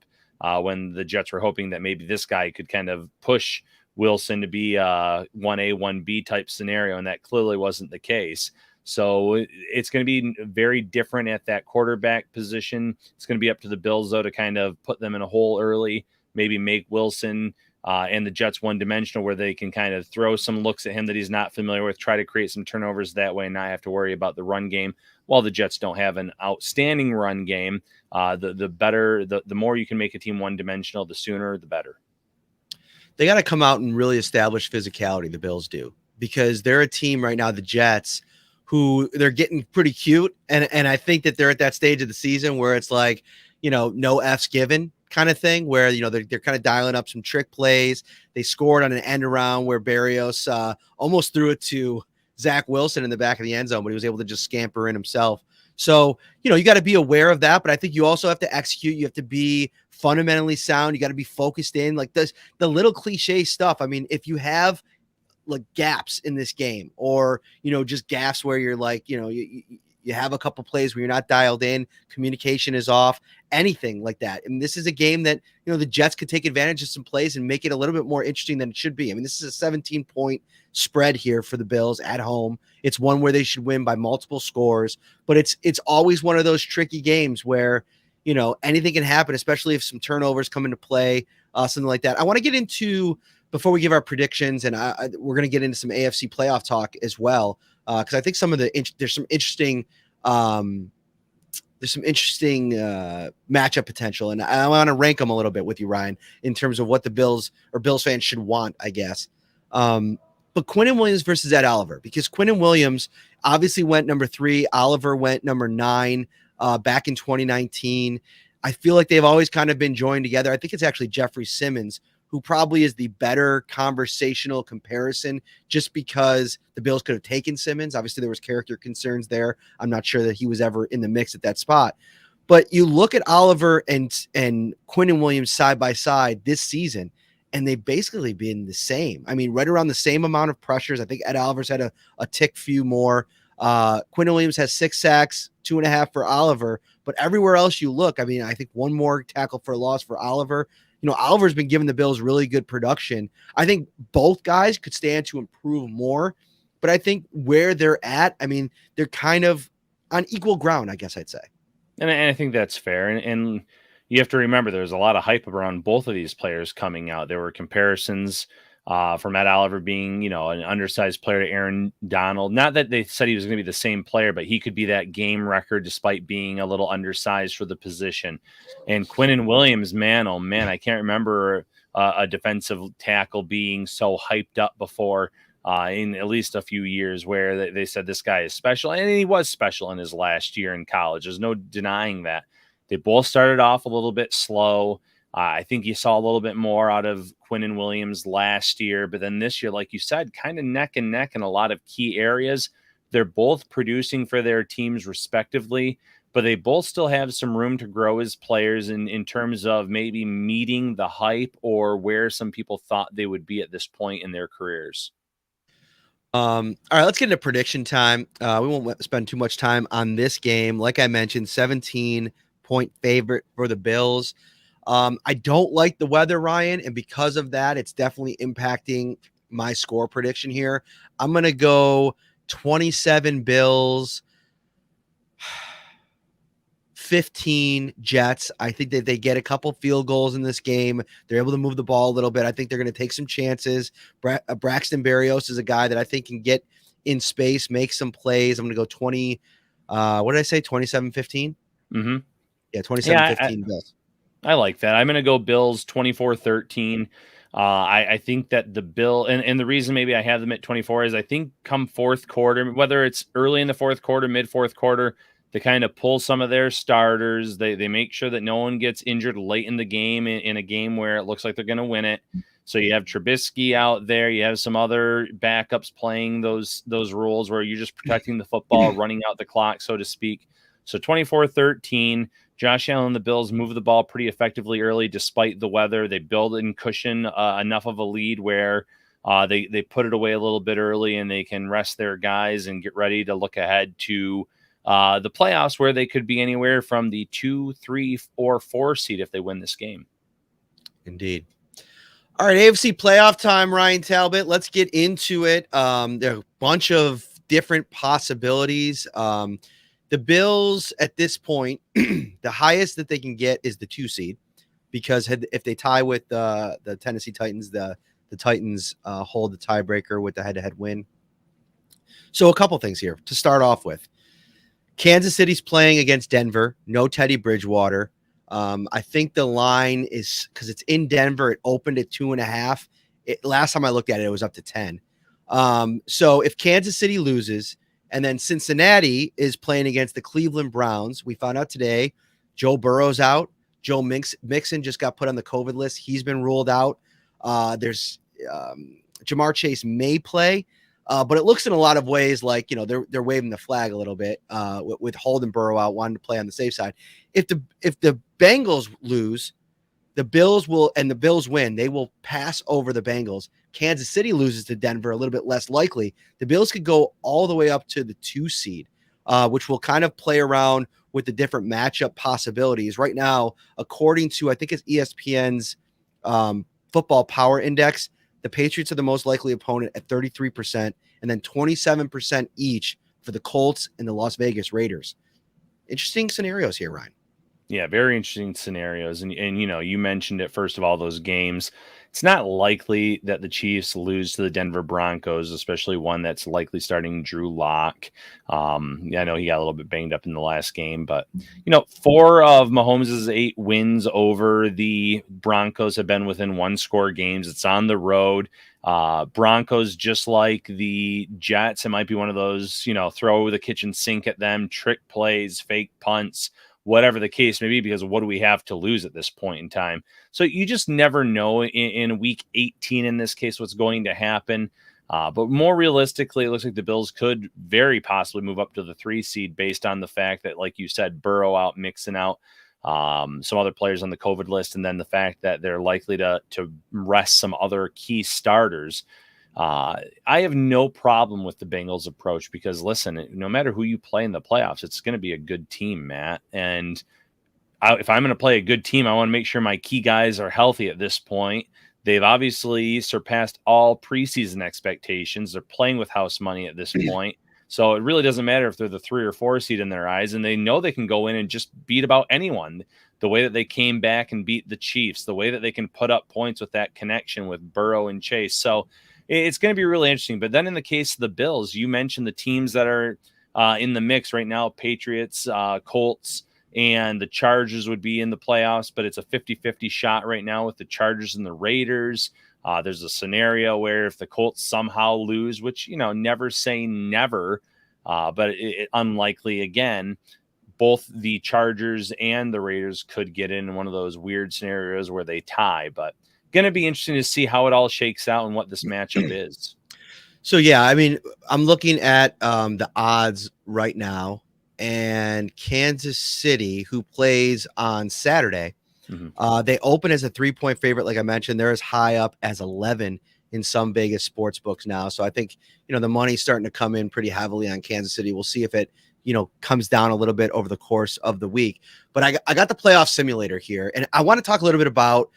when the Jets were hoping that maybe this guy could kind of push Wilson to be a 1A, 1B type scenario, and that clearly wasn't the case. So it's going to be very different at that quarterback position. It's going to be up to the Bills, though, to kind of put them in a hole early, maybe make Wilson and the Jets one-dimensional, where they can kind of throw some looks at him that he's not familiar with, try to create some turnovers that way and not have to worry about the run game. While the Jets don't have an outstanding run game, the more you can make a team one-dimensional, the sooner, the better. They got to come out and really establish physicality, the Bills do, because they're a team right now, the Jets, who they're getting pretty cute. And I think that they're at that stage of the season where it's like, no F's given kind of thing, where, they're kind of dialing up some trick plays. They scored on an end around where Berrios almost threw it to Zach Wilson in the back of the end zone, but he was able to just scamper in himself. So, you got to be aware of that, but I think you also have to execute. You have to be fundamentally sound. You got to be focused in, like the little cliche stuff. I mean, if you have like gaps in this game, or, just gaps where you're like, you have a couple plays where you're not dialed in, communication is off, anything like that. And this is a game that, the Jets could take advantage of some plays and make it a little bit more interesting than it should be. I mean, this is a 17-point spread here for the Bills at home. It's one where they should win by multiple scores, but it's always one of those tricky games where, anything can happen, especially if some turnovers come into play, something like that. I want to get into, before we give our predictions, and we're going to get into some AFC playoff talk as well, because I think there's some interesting matchup potential, and I want to rank them a little bit with you, Ryan, in terms of what the Bills or Bills fans should want, I guess. But Quinn and Williams versus Ed Oliver, because Quinn and Williams, obviously went number 3. Oliver went number 9 back in 2019. I feel like they've always kind of been joined together. I think it's actually Jeffrey Simmons who probably is the better conversational comparison, just because the Bills could have taken Simmons. Obviously, there was character concerns there. I'm not sure that he was ever in the mix at that spot. But you look at Oliver and Quinn and Williams side by side this season, and they've basically been the same. I mean, right around the same amount of pressures. I think Ed Oliver's had a tick few more. Quinn and Williams has 6 sacks, 2.5 for Oliver. But everywhere else you look, I mean, I think one more tackle for loss for Oliver. You know, Oliver's been giving the Bills really good production. I think both guys could stand to improve more. But I think where they're at, I mean, they're kind of on equal ground, I guess I'd say. And I think that's fair. And you have to remember there's a lot of hype around both of these players coming out. There were comparisons from Ed Oliver being, you know, an undersized player to Aaron Donald. Not that they said he was going to be the same player, but he could be that game record despite being a little undersized for the position. And Quinn and Williams, man, oh man, I can't remember a defensive tackle being so hyped up before in at least a few years, where they said this guy is special. And he was special in his last year in college. There's no denying that. They both started off a little bit slow. I think you saw a little bit more out of Quinn and Williams last year, but then this year, like you said, kind of neck and neck in a lot of key areas. They're both producing for their teams respectively, but they both still have some room to grow as players in terms of maybe meeting the hype or where some people thought they would be at this point in their careers. All right, let's get into prediction time. We won't spend too much time on this game. Like I mentioned, 17-point favorite for the Bills. I don't like the weather, Ryan, and because of that, it's definitely impacting my score prediction here. I'm going to go 27 Bills, 15 Jets. I think that they get a couple field goals in this game. They're able to move the ball a little bit. I think they're going to take some chances. Braxton Berrios is a guy that I think can get in space, make some plays. I'm going to go 20. What did I say? 27-15? Mm-hmm. Yeah, 27-15 Bills. I like that. I'm going to go Bills 24-13. I think that the Bill and the reason maybe I have them at 24 is I think come fourth quarter, whether it's early in the fourth quarter, mid fourth quarter, they kind of pull some of their starters. They make sure that no one gets injured late in the game in a game where it looks like they're going to win it. So you have Trubisky out there. You have some other backups playing those roles where you're just protecting the football, running out the clock, so to speak. So 24-13. Josh Allen and the Bills move the ball pretty effectively early despite the weather. They build and cushion enough of a lead where they put it away a little bit early and they can rest their guys and get ready to look ahead to the playoffs, where they could be anywhere from the 2, 3, or 4 seed if they win this game. Indeed. All right, AFC playoff time, Ryan Talbot. Let's get into it. There are a bunch of different possibilities. The Bills at this point, the highest that they can get is the 2 seed, because if they tie with the Tennessee Titans, the Titans hold the tiebreaker with the head-to-head win. So a couple things here to start off with. Kansas City's playing against Denver. No Teddy Bridgewater. I think the line is, because it's in Denver, it opened at 2.5. Last time I looked at it, it was up to 10. So if Kansas City loses, and then Cincinnati is playing against the Cleveland Browns. We found out today Joe Burrow's out. Joe Mixon just got put on the COVID list. He's been ruled out. There's Jamar Chase may play, but it looks in a lot of ways like, you know, they're waving the flag a little bit with holding Burrow out, wanting to play on the safe side. If the Bengals lose, the Bills will, and the Bills win, they will pass over the Bengals. Kansas City loses to Denver, a little bit less likely. The Bills could go all the way up to the 2 seed, which will kind of play around with the different matchup possibilities. Right now, according to, I think it's ESPN's Football Power Index, the Patriots are the most likely opponent at 33%, and then 27% each for the Colts and the Las Vegas Raiders. Interesting scenarios here, Ryan. Yeah, very interesting scenarios. And you mentioned it, first of all, those games. It's not likely that the Chiefs lose to the Denver Broncos, especially one that's likely starting Drew Lock. I know he got a little bit banged up in the last game, but 4 of Mahomes' 8 wins over the Broncos have been within 1-score games. It's on the road. Broncos, just like the Jets, it might be one of those, throw the kitchen sink at them, trick plays, fake punts, whatever the case may be, because what do we have to lose at this point in time? So you just never know in week 18, in this case, what's going to happen. But more realistically, it looks like the Bills could very possibly move up to the 3 seed based on the fact that, like you said, Burrow out mixing out some other players on the COVID list, and then the fact that they're likely to rest some other key starters. I have no problem with the Bengals approach because, listen, no matter who you play in the playoffs, it's going to be a good team, Matt. And if I'm going to play a good team, I want to make sure my key guys are healthy at this point. They've obviously surpassed all preseason expectations. They're playing with house money at this point. So it really doesn't matter if they're the 3 or 4 seed in their eyes, and they know they can go in and just beat about anyone. The way that they came back and beat the Chiefs, the way that they can put up points with that connection with Burrow and Chase. So it's going to be really interesting. But then in the case of the Bills, you mentioned the teams that are in the mix right now: Patriots, Colts, and the Chargers would be in the playoffs, but it's a 50-50 shot right now with the Chargers and the Raiders. There's a scenario where if the Colts somehow lose, which, never say never, but it unlikely again, both the Chargers and the Raiders could get in one of those weird scenarios where they tie. But going to be interesting to see how it all shakes out and what this matchup is. So, yeah, I mean, I'm looking at the odds right now, and Kansas City, who plays on Saturday, they open as a 3-point favorite. Like I mentioned, they're as high up as 11 in some Vegas sports books now. So I think, the money's starting to come in pretty heavily on Kansas City. We'll see if it, comes down a little bit over the course of the week. But I got the playoff simulator here, and I want to talk a little bit about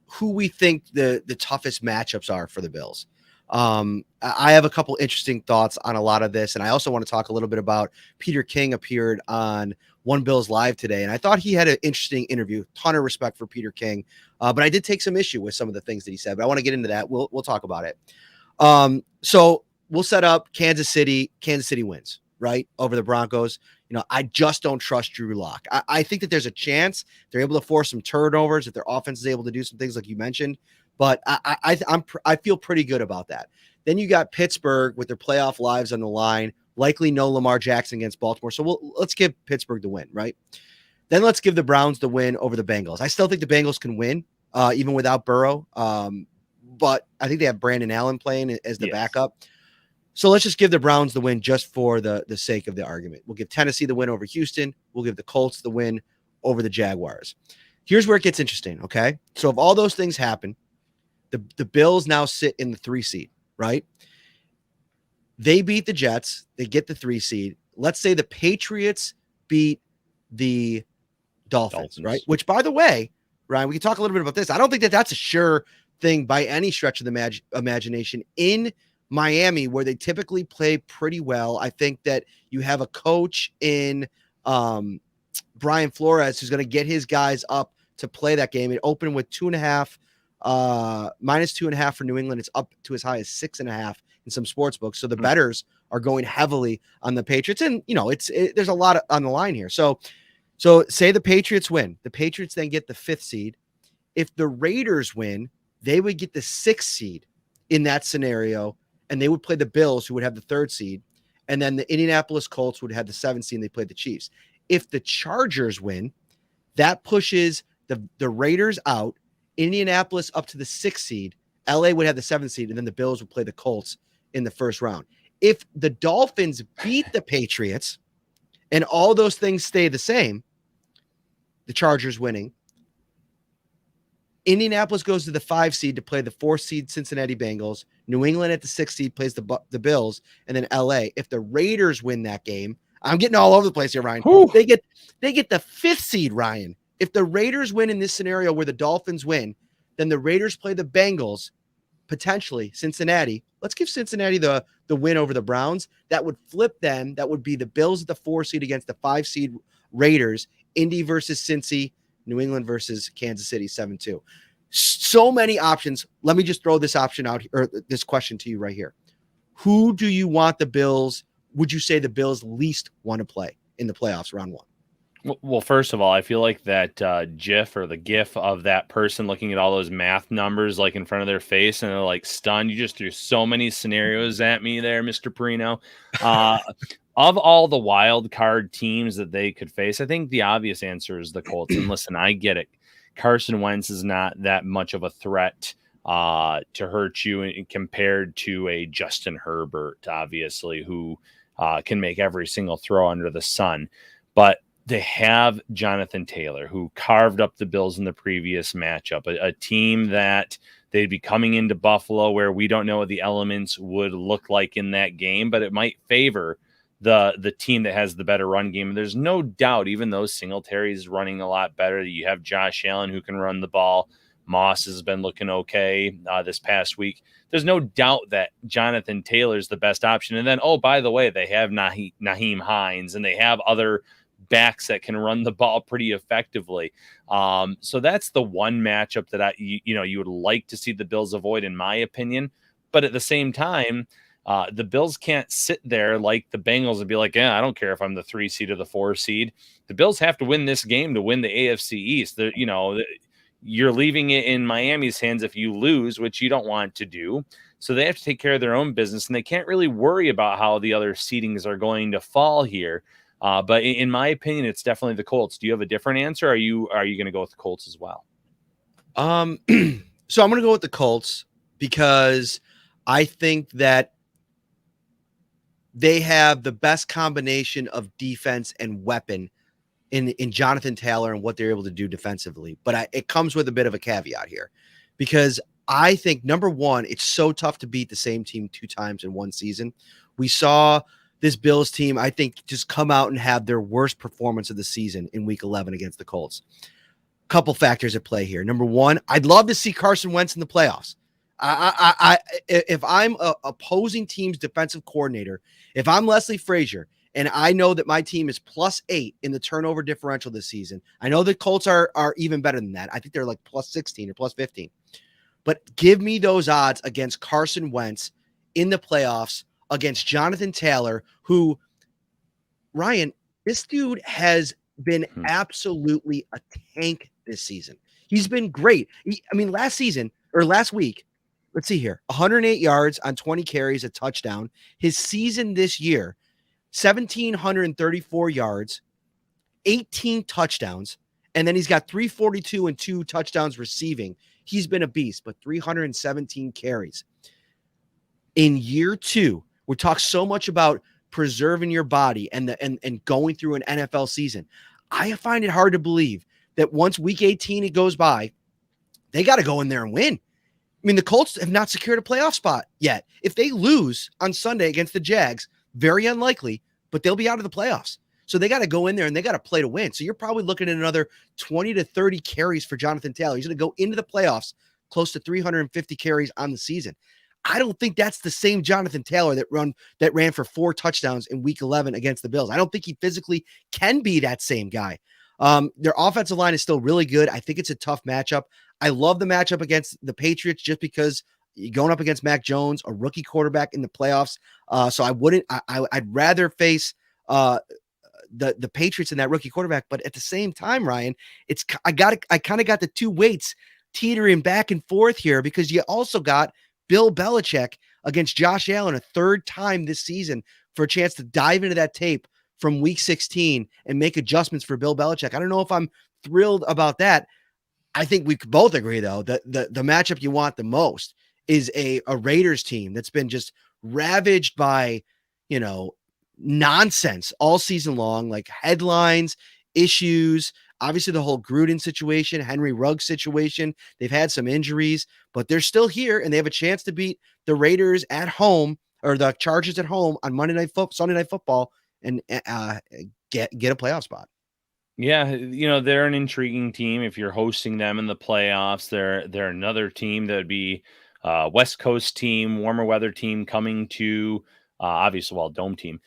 who we think the toughest matchups are for the Bills. I have a couple interesting thoughts on a lot of this, and I also want to talk a little bit about Peter King appeared on One Bills Live today, and I thought he had an interesting interview. Ton of respect for Peter King, but I did take some issue with some of the things that he said. But I want to get into that. We'll talk about it. So we'll set up Kansas City. Kansas City wins, right, over the Broncos. I just don't trust Drew Lock. I think that there's a chance they're able to force some turnovers if their offense is able to do some things like you mentioned. But I feel pretty good about that. Then you got Pittsburgh with their playoff lives on the line, likely no Lamar Jackson against Baltimore. So let's give Pittsburgh the win, right? Then let's give the Browns the win over the Bengals. I still think the Bengals can win, even without Burrow. But I think they have Brandon Allen playing as the backup. So let's just give the Browns the win just for the sake of the argument. We'll give Tennessee the win over Houston. We'll give the Colts the win over the Jaguars. Here's where it gets interesting, okay? So if all those things happen, the Bills now sit in the 3 seed, right? They beat the Jets. They get the 3 seed. Let's say the Patriots beat the Dolphins, right? Which, by the way, Ryan, we can talk a little bit about this. I don't think that that's a sure thing by any stretch of the imagination in Miami, where they typically play pretty well. I think that you have a coach in Brian Flores who's going to get his guys up to play that game. It opened with minus 2.5 for New England. It's up to as high as 6.5 in some sports books. So the bettors are going heavily on the Patriots, and there's a lot on the line here. So say the Patriots win. The Patriots then get the 5th seed. If the Raiders win, they would get the 6th seed in that scenario, and they would play the Bills, who would have the 3rd seed, and then the Indianapolis Colts would have the 7th seed, and they played the Chiefs. If the Chargers win, that pushes the Raiders out, Indianapolis up to the 6th seed, LA would have the 7th seed, and then the Bills would play the Colts in the first round. If the Dolphins beat the Patriots and all those things stay the same, the Chargers winning, Indianapolis goes to the 5 seed to play the 4th seed Cincinnati Bengals. New England at the 6th seed plays the Bills, and then LA. If the Raiders win that game, I'm getting all over the place here, Ryan. Whew. They get the 5th seed, Ryan. If the Raiders win in this scenario where the Dolphins win, then the Raiders play the Bengals, potentially Cincinnati. Let's give Cincinnati the win over the Browns. That would flip them. That would be the Bills at the 4 seed against the 5 seed Raiders, Indy versus Cincy, New England versus Kansas City 7-2. So many options. Let me just throw this option out, or this question to you right here. Who do you want the Bills? Would you say the Bills least want to play in the playoffs round one? Well, first of all, I feel like that GIF or the GIF of that person looking at all those math numbers like in front of their face and they're like stunned. You just threw so many scenarios at me there, Mr. Parrino. Of all the wild card teams that they could face, I think the obvious answer is the Colts. And listen, I get it. Carson Wentz is not that much of a threat to hurt you compared to a Justin Herbert, obviously, who can make every single throw under the sun. But they have Jonathan Taylor, who carved up the Bills in the previous matchup, a team that they'd be coming into Buffalo where we don't know what the elements would look like in that game, but it might favor the team that has the better run game. And there's no doubt, even though Singletary is running a lot better, you have Josh Allen who can run the ball. Moss has been looking okay this past week. There's no doubt that Jonathan Taylor is the best option. And then, oh, by the way, they have Naheem Hines and they have other backs that can run the ball pretty effectively. So that's the one matchup that you would like to see the Bills avoid, in my opinion. But at the same time, the Bills can't sit there like the Bengals and be like, I don't care if I'm the 3 seed or the 4 seed. The Bills have to win this game to win the AFC East. You're leaving it in Miami's hands if you lose, which you don't want to do. So they have to take care of their own business, and they can't really worry about how the other seedings are going to fall here. But in my opinion, it's definitely the Colts. Do you have a different answer? Are you going to go with the Colts as well? So I'm going to go with the Colts because I think that they have the best combination of defense and weapon in Jonathan Taylor and what they're able to do defensively. But it comes with a bit of a caveat here because I think, number one, it's so tough to beat the same team 2 times in one season. We saw this Bills team, I think, just come out and have their worst performance of the season in week 11 against the Colts. Couple factors at play here. Number one, I'd love to see Carson Wentz in the playoffs. If I'm a opposing team's defensive coordinator, if I'm Leslie Frazier, and I know that my team is +8 in the turnover differential this season. I know the Colts are even better than that. I think they're like +16 or +15. But give me those odds against Carson Wentz in the playoffs against Jonathan Taylor, who, Ryan, this dude has been absolutely a tank this season. He's been great. Last week, let's see here, 108 yards on 20 carries, a touchdown. His season this year, 1,734 yards, 18 touchdowns, and then he's got 342 and 2 touchdowns receiving. He's been a beast, but 317 carries. In year 2, we talk so much about preserving your body and going through an NFL season. I find it hard to believe that once week 18 it goes by, they got to go in there and win. The Colts have not secured a playoff spot yet. If they lose on Sunday against the Jags, very unlikely, but they'll be out of the playoffs. So they got to go in there and they got to play to win. So you're probably looking at another 20 to 30 carries for Jonathan Taylor. He's going to go into the playoffs close to 350 carries on the season. I don't think that's the same Jonathan Taylor that ran for 4 touchdowns in week 11 against the Bills. I don't think he physically can be that same guy. Their offensive line is still really good. I think it's a tough matchup. I love the matchup against the Patriots just because you're going up against Mac Jones, a rookie quarterback in the playoffs. So I'd rather face the Patriots and that rookie quarterback. But at the same time, Ryan, I kind of got the 2 weights teetering back and forth here because you also got Bill Belichick against Josh Allen a 3rd time this season for a chance to dive into that tape from week 16 and make adjustments for Bill Belichick. I don't know if I'm thrilled about that. I think we could both agree, though, that the matchup you want the most is a Raiders team that's been just ravaged by, nonsense all season long, like headlines, issues, obviously the whole Gruden situation, Henry Ruggs situation. They've had some injuries, but they're still here and they have a chance to beat the Raiders at home or the Chargers at home on Sunday Night Football and get a playoff spot. Yeah, they're an intriguing team. If you're hosting them in the playoffs, they're another team that would be West Coast team, warmer weather team coming to obviously, dome team,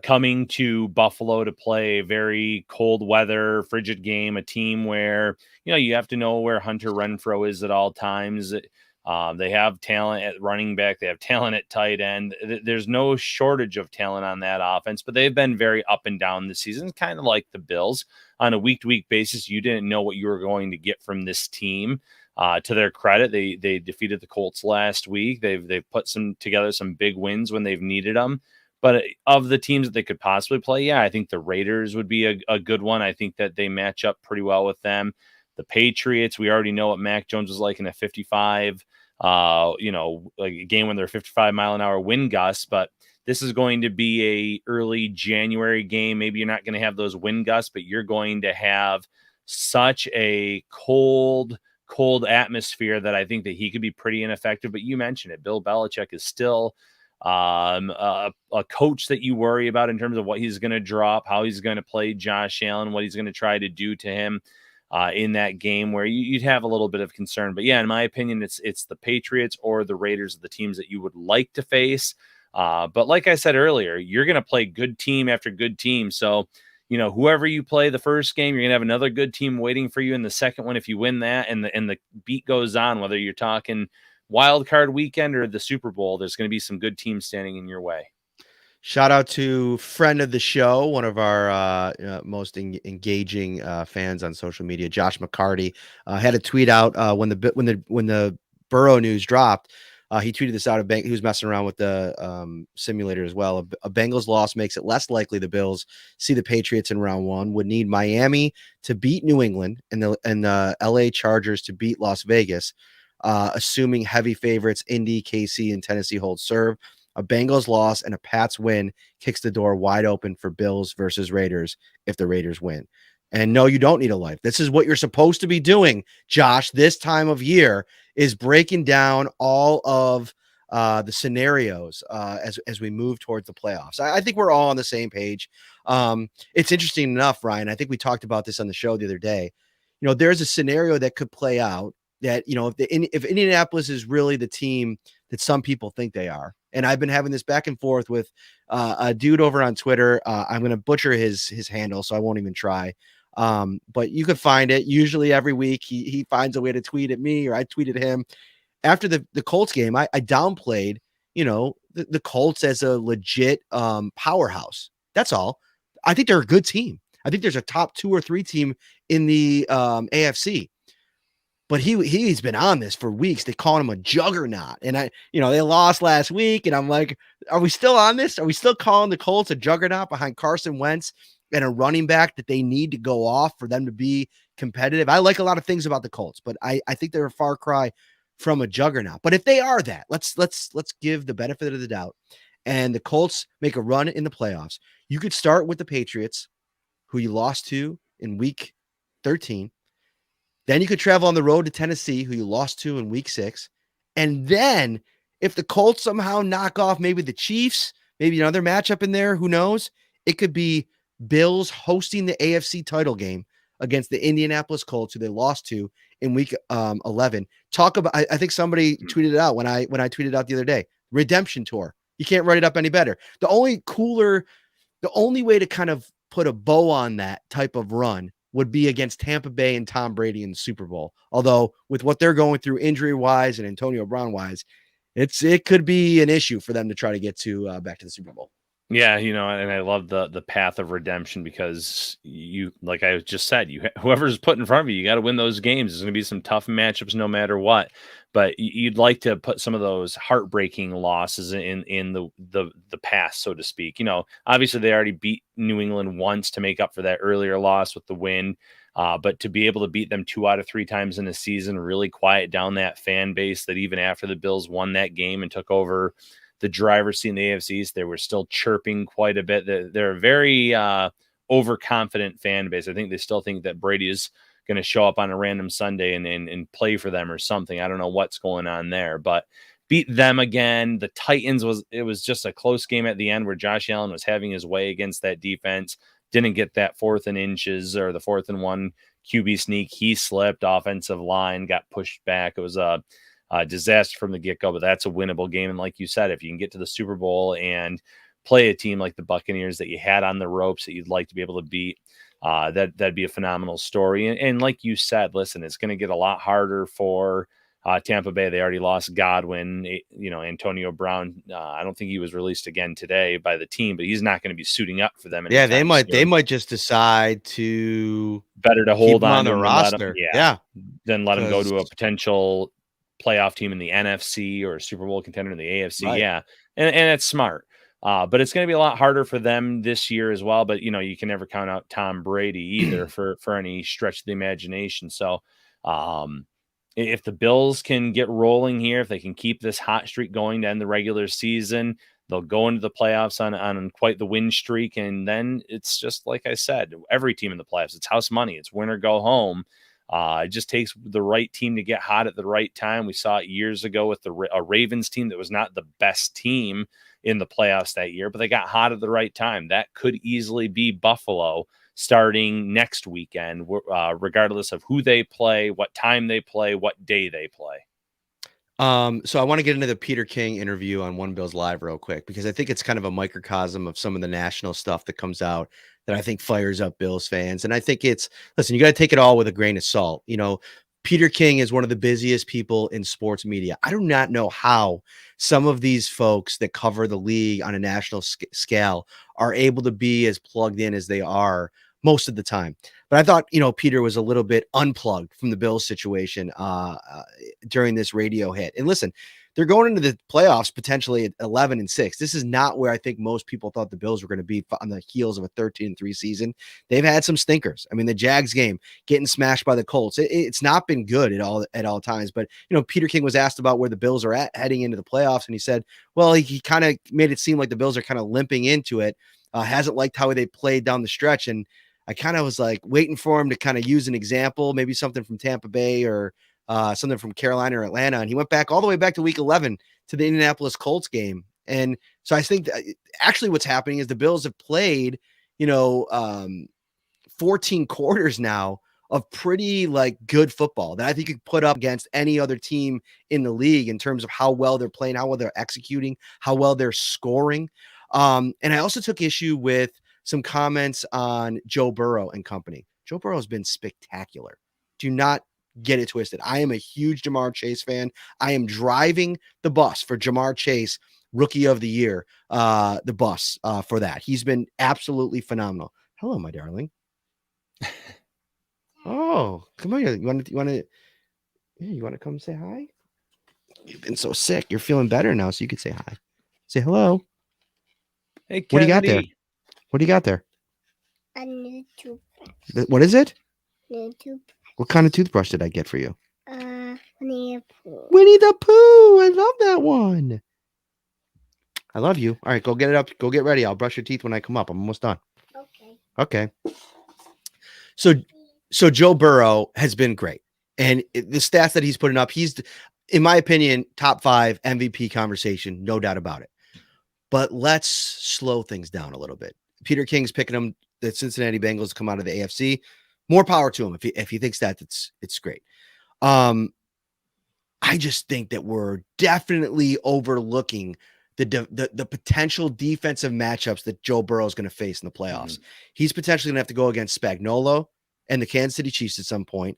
coming to Buffalo to play a very cold weather, frigid game, a team where, you have to know where Hunter Renfrow is at all times. They have talent at running back. They have talent at tight end. There's no shortage of talent on that offense, but they've been very up and down this season, kind of like the Bills. On a week-to-week basis, you didn't know what you were going to get from this team. To their credit, they defeated the Colts last week. They've put together some big wins when they've needed them. But of the teams that they could possibly play, I think the Raiders would be a good one. I think that they match up pretty well with them. The Patriots, we already know what Mac Jones was like in a 55, like a game when they're 55-mile-an-hour wind gusts. But this is going to be a early January game. Maybe you're not going to have those wind gusts, but you're going to have such a cold atmosphere that I think that he could be pretty ineffective. But you mentioned it. Bill Belichick is still a coach that you worry about in terms of what he's going to drop, how he's going to play Josh Allen, what he's going to try to do to him in that game, where you'd have a little bit of concern. But in my opinion, it's the Patriots or the Raiders, the teams that you would like to face. But like I said earlier, you're going to play good team after good team. So, whoever you play the first game, you're going to have another good team waiting for you in the second one. If you win that and the beat goes on, whether you're talking wild card weekend or the Super Bowl, there's going to be some good teams standing in your way. Shout out to friend of the show, one of our most engaging fans on social media, Josh McCarty, had a tweet out when the Burrow news dropped. He tweeted this out. He was messing around with the simulator as well. A Bengals loss makes it less likely the Bills see the Patriots in round one. Would need Miami to beat New England and the LA Chargers to beat Las Vegas, assuming heavy favorites Indy, KC, and Tennessee hold serve. A Bengals loss and a Pats win kicks the door wide open for Bills versus Raiders if the Raiders win. And no, you don't need a life. This is what you're supposed to be doing, Josh, this time of year, is breaking down all of the scenarios as we move towards the playoffs. I think we're all on the same page. It's interesting enough, Ryan. I think we talked about this on the show the other day. There's a scenario that could play out that, if Indianapolis is really the team that some people think they are. And I've been having this back and forth with a dude over on Twitter. I'm going to butcher his handle, so I won't even try. But you could find it. Usually every week he finds a way to tweet at me or I tweeted him. After the Colts game, I downplayed, the Colts as a legit powerhouse. That's all. I think they're a good team. I think there's a top 2 or 3 team in the AFC. But he's been on this for weeks. They call him a juggernaut. And they lost last week. And I'm like, are we still on this? Are we still calling the Colts a juggernaut behind Carson Wentz and a running back that they need to go off for them to be competitive? I like a lot of things about the Colts, but I think they're a far cry from a juggernaut. But if they are that, let's give the benefit of the doubt. And the Colts make a run in the playoffs. You could start with the Patriots, who you lost to in week 13. Then you could travel on the road to Tennessee, who you lost to in week 6. And then if the Colts somehow knock off maybe the Chiefs, maybe another matchup in there, who knows? It could be Bills hosting the AFC title game against the Indianapolis Colts, who they lost to in week 11. Talk about, I think somebody tweeted it out when I tweeted out the other day, redemption tour. You can't write it up any better. The only way to kind of put a bow on that type of run would be against Tampa Bay and Tom Brady in the Super Bowl. Although with what they're going through injury wise and Antonio Brown wise, it could be an issue for them to try to get to back to the Super Bowl. Yeah, and I love the path of redemption because you, like I just said, whoever's put in front of you, you got to win those games. There's going to be some tough matchups no matter what, but you'd like to put some of those heartbreaking losses in the past, so to speak. Obviously they already beat New England once to make up for that earlier loss with the win, but to be able to beat them 2 out of 3 times in a season, really quiet down that fan base that even after the Bills won that game and took over the driver's seat in the AFC East, they were still chirping quite a bit. They're a very overconfident fan base. I think they still think that Brady is going to show up on a random Sunday and play for them or something. I don't know what's going on there, but beat them again. The Titans it was just a close game at the end where Josh Allen was having his way against that defense. Didn't get that 4th and inches or the 4th and 1 QB sneak. He slipped. Offensive line got pushed back. It was a disaster from the get-go, but that's a winnable game. And like you said, if you can get to the Super Bowl and play a team like the Buccaneers that you had on the ropes that you'd like to be able to beat, that'd be a phenomenal story. And like you said, listen, it's going to get a lot harder for Tampa Bay. They already lost Godwin, Antonio Brown. I don't think he was released again today by the team, but he's not going to be suiting up for them. Yeah, they might just decide to better to hold on to the him roster. Then let him go to a potential playoff team in the NFC or a Super Bowl contender in the AFC. Right. Yeah. And it's smart. But it's going to be a lot harder for them this year as well. But, you can never count out Tom Brady either for any stretch of the imagination. So if the Bills can get rolling here, if they can keep this hot streak going to end the regular season, they'll go into the playoffs on quite the win streak. And then it's just like I said, every team in the playoffs, it's house money. It's win or go home. It just takes the right team to get hot at the right time. We saw it years ago with a Ravens team that was not the best team in the playoffs that year, but they got hot at the right time. That could easily be Buffalo starting next weekend, regardless of who they play, what time they play, what day they play. So I want to get into the Peter King interview on One Bills Live real quick, because I think it's kind of a microcosm of some of the national stuff that comes out that I think fires up Bills fans. And I think listen, you got to take it all with a grain of salt. Peter King is one of the busiest people in sports media. I do not know how some of these folks that cover the league on a national scale are able to be as plugged in as they are most of the time. But I thought, Peter was a little bit unplugged from the Bills situation during this radio hit. And listen, they're going into the playoffs potentially at 11-6. This is not where I think most people thought the Bills were going to be on the heels of a 13-3 season. They've had some stinkers. I mean, the Jags game, getting smashed by the Colts, it's not been good at all times. But, Peter King was asked about where the Bills are at heading into the playoffs, and he said, well, he kind of made it seem like the Bills are kind of limping into it. Hasn't liked how they played down the stretch. And I kind of was like waiting for him to kind of use an example, maybe something from Tampa Bay or something from Carolina or Atlanta. And he went back all the way back to week 11 to the Indianapolis Colts game. And so I think that actually what's happening is the Bills have played, 14 quarters now of pretty good football that I think you could put up against any other team in the league in terms of how well they're playing, how well they're executing, how well they're scoring. And I also took issue with some comments on Joe Burrow and company. Joe Burrow has been spectacular. Do not get it twisted. I am a huge Jamar Chase fan. I am driving the bus for Jamar Chase, Rookie of the Year, the bus for that. He's been absolutely phenomenal. Hello, my darling. Oh, come on. You want to come say hi? You've been so sick. You're feeling better now, so you could say hi. Say hello. Hey, Kennedy. What do you got there? What do you got there? A new toothbrush. What is it? New toothbrush. What kind of toothbrush did I get for you? Winnie the Pooh. Winnie the Pooh. I love that one. I love you. All right, go get it up. Go get ready. I'll brush your teeth when I come up. I'm almost done. Okay. So Joe Burrow has been great. And the stats that he's putting up, he's, in my opinion, top 5 MVP conversation, no doubt about it. But let's slow things down a little bit. Peter King's picking him, the Cincinnati Bengals, to come out of the AFC. More power to him if he thinks that it's great. I just think that we're definitely overlooking the potential defensive matchups that Joe Burrow is going to face in the playoffs. Mm-hmm. He's potentially going to have to go against Spagnuolo and the Kansas City Chiefs at some point.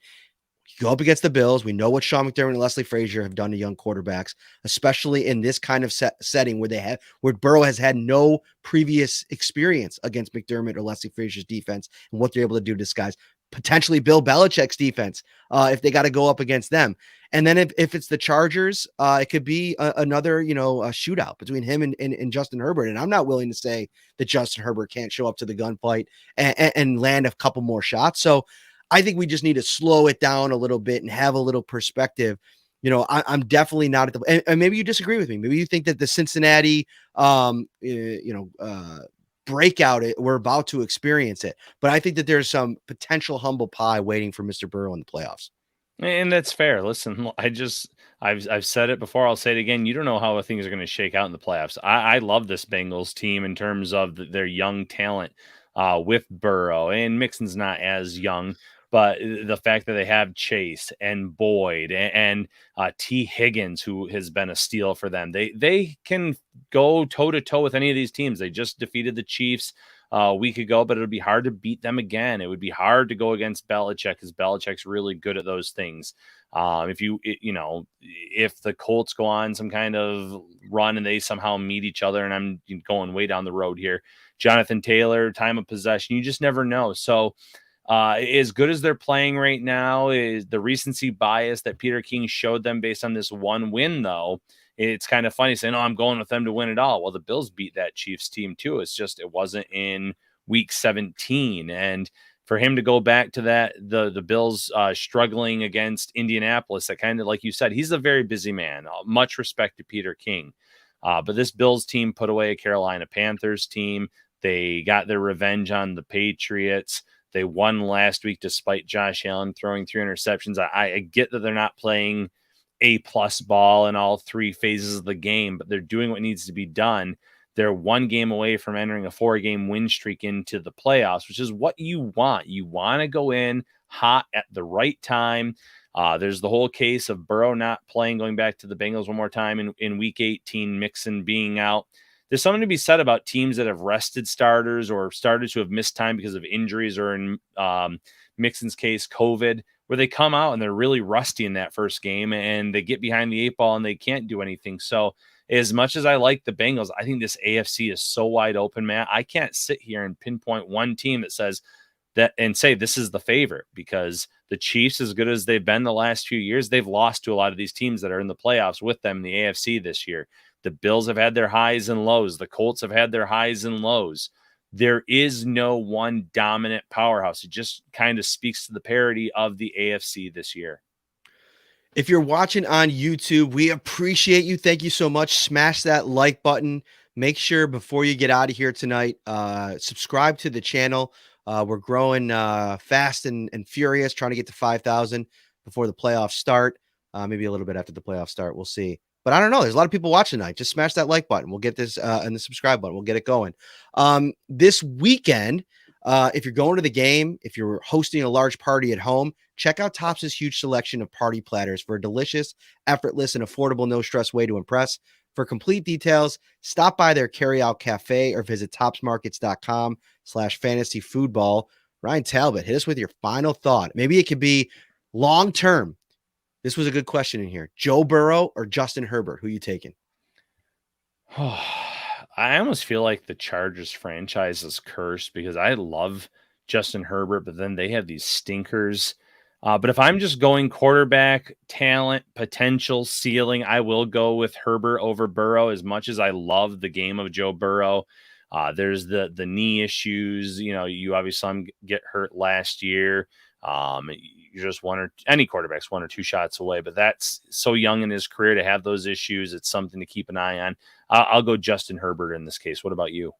Go up against the Bills. We know what Sean McDermott and Leslie Frazier have done to young quarterbacks, especially in this kind of setting where Burrow has had no previous experience against McDermott or Leslie Frazier's defense and what they're able to do to this guys. Potentially Bill Belichick's defense if they got to go up against them. And then if it's the Chargers, it could be another, a shootout between him and Justin Herbert. And I'm not willing to say that Justin Herbert can't show up to the gunfight and land a couple more shots. So I think we just need to slow it down a little bit and have a little perspective. I'm definitely not at the, and maybe you disagree with me. Maybe you think that the Cincinnati, breakout, we're about to experience it. But I think that there's some potential humble pie waiting for Mr. Burrow in the playoffs. And that's fair. Listen, I've said it before. I'll say it again. You don't know how things are going to shake out in the playoffs. I love this Bengals team in terms of their young talent. with Burrow, and Mixon's not as young, but the fact that they have Chase and Boyd and T. Higgins, who has been a steal for them, they can go toe to toe with any of these teams. They just defeated the Chiefs a week ago, but it'll be hard to beat them again. It would be hard to go against Belichick because Belichick's really good at those things. If the Colts go on some kind of run and they somehow meet each other, and I'm going way down the road here, Jonathan Taylor, time of possession, you just never know. So as good as they're playing right now, is the recency bias that Peter King showed them based on this one win, though. It's kind of funny saying, I'm going with them to win it all. Well, the Bills beat that Chiefs team too. It's just, it wasn't in week 17. And for him to go back to that, the Bills struggling against Indianapolis, that kind of, like you said, he's a very busy man. Much respect to Peter King. But this Bills team put away a Carolina Panthers team. They got their revenge on the Patriots. They won last week despite Josh Allen throwing 3 interceptions. I get that they're not playing A+ ball in all 3 phases of the game, but they're doing what needs to be done. They're 1 game away from entering a 4-game win streak into the playoffs, which is what you want. You want to go in hot at the right time. There's the whole case of Burrow not playing, going back to the Bengals one more time in week 18, Mixon being out. There's something to be said about teams that have rested starters or starters who have missed time because of injuries, or in Mixon's case, COVID, where they come out and they're really rusty in that first game and they get behind the 8 ball and they can't do anything. So as much as I like the Bengals, I think this AFC is so wide open, Matt. I can't sit here and pinpoint one team that says that and say this is the favorite, because the Chiefs, as good as they've been the last few years, they've lost to a lot of these teams that are in the playoffs with them in the AFC this year. The Bills have had their highs and lows. The Colts have had their highs and lows. There is no one dominant powerhouse. It just kind of speaks to the parity of the AFC this year. If you're watching on YouTube, we appreciate you. Thank you so much. Smash that like button. Make sure before you get out of here tonight, subscribe to the channel. We're growing fast and furious, trying to get to 5,000 before the playoffs start. Maybe a little bit after the playoffs start. We'll see. But I don't know. There's a lot of people watching tonight. Just smash that like button. We'll get this and the subscribe button. We'll get it going. This weekend, if you're going to the game, if you're hosting a large party at home, check out Topps' huge selection of party platters for a delicious, effortless, and affordable, no-stress way to impress. For complete details, stop by their carry-out cafe or visit topsmarkets.com/fantasyfootball. Ryan Talbot, hit us with your final thought. Maybe it could be long-term. This was a good question in here. Joe Burrow or Justin Herbert? Who are you taking? I almost feel like the Chargers franchise is cursed because I love Justin Herbert, but then they have these stinkers. But if I'm just going quarterback, talent, potential, ceiling, I will go with Herbert over Burrow, as much as I love the game of Joe Burrow. There's the knee issues. You obviously saw him get hurt last year. You're just any quarterback's 1 or 2 shots away, but that's so young in his career to have those issues. It's something to keep an eye on. I'll go Justin Herbert in this case. What about you?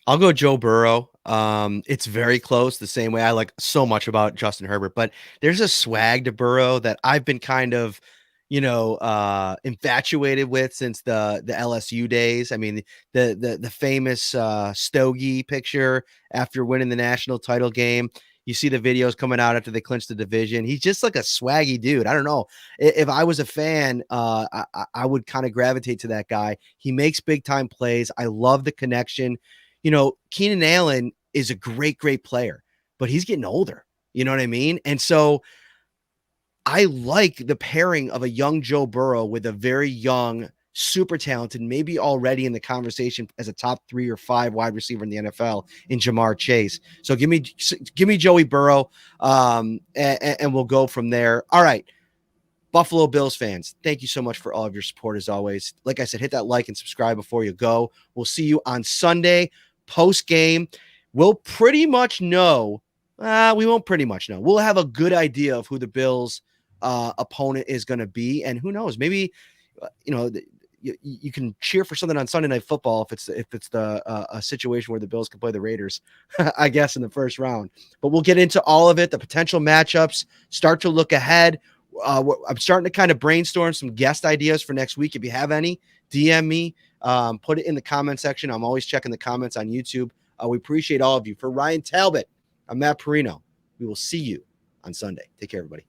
I'll go Joe Burrow. It's very close, the same way I like so much about Justin Herbert, but there's a swag to Burrow that I've been kind of, infatuated with since the LSU days. I mean, the famous Stogie picture after winning the national title game. You see the videos coming out after they clinched the division. He's just like a swaggy dude. I don't know. If I was a fan, I would kind of gravitate to that guy. He makes big time plays. I love the connection. Keenan Allen is a great player, but he's getting older. You know what I mean? And so I like the pairing of a young Joe Burrow with a very young, super talented, maybe already in the conversation as a top 3 or 5 wide receiver in the NFL in Jamar Chase. So give me Joey Burrow, and we'll go from there. All right. Buffalo Bills fans, thank you so much for all of your support as always. Like I said, hit that like and subscribe before you go. We'll see you on Sunday post game. We'll pretty much know. We won't pretty much know. We'll have a good idea of who the Bills opponent is going to be, and who knows, maybe you can cheer for something on Sunday Night Football if it's a situation where the Bills can play the Raiders, I guess, in the first round. But we'll get into all of it, the potential matchups, start to look ahead. I'm starting to kind of brainstorm some guest ideas for next week. If you have any, DM me, put it in the comment section. I'm always checking the comments on YouTube We appreciate all of you. For Ryan Talbot, I'm Matt Parrino. We will see you on Sunday. Take care, everybody.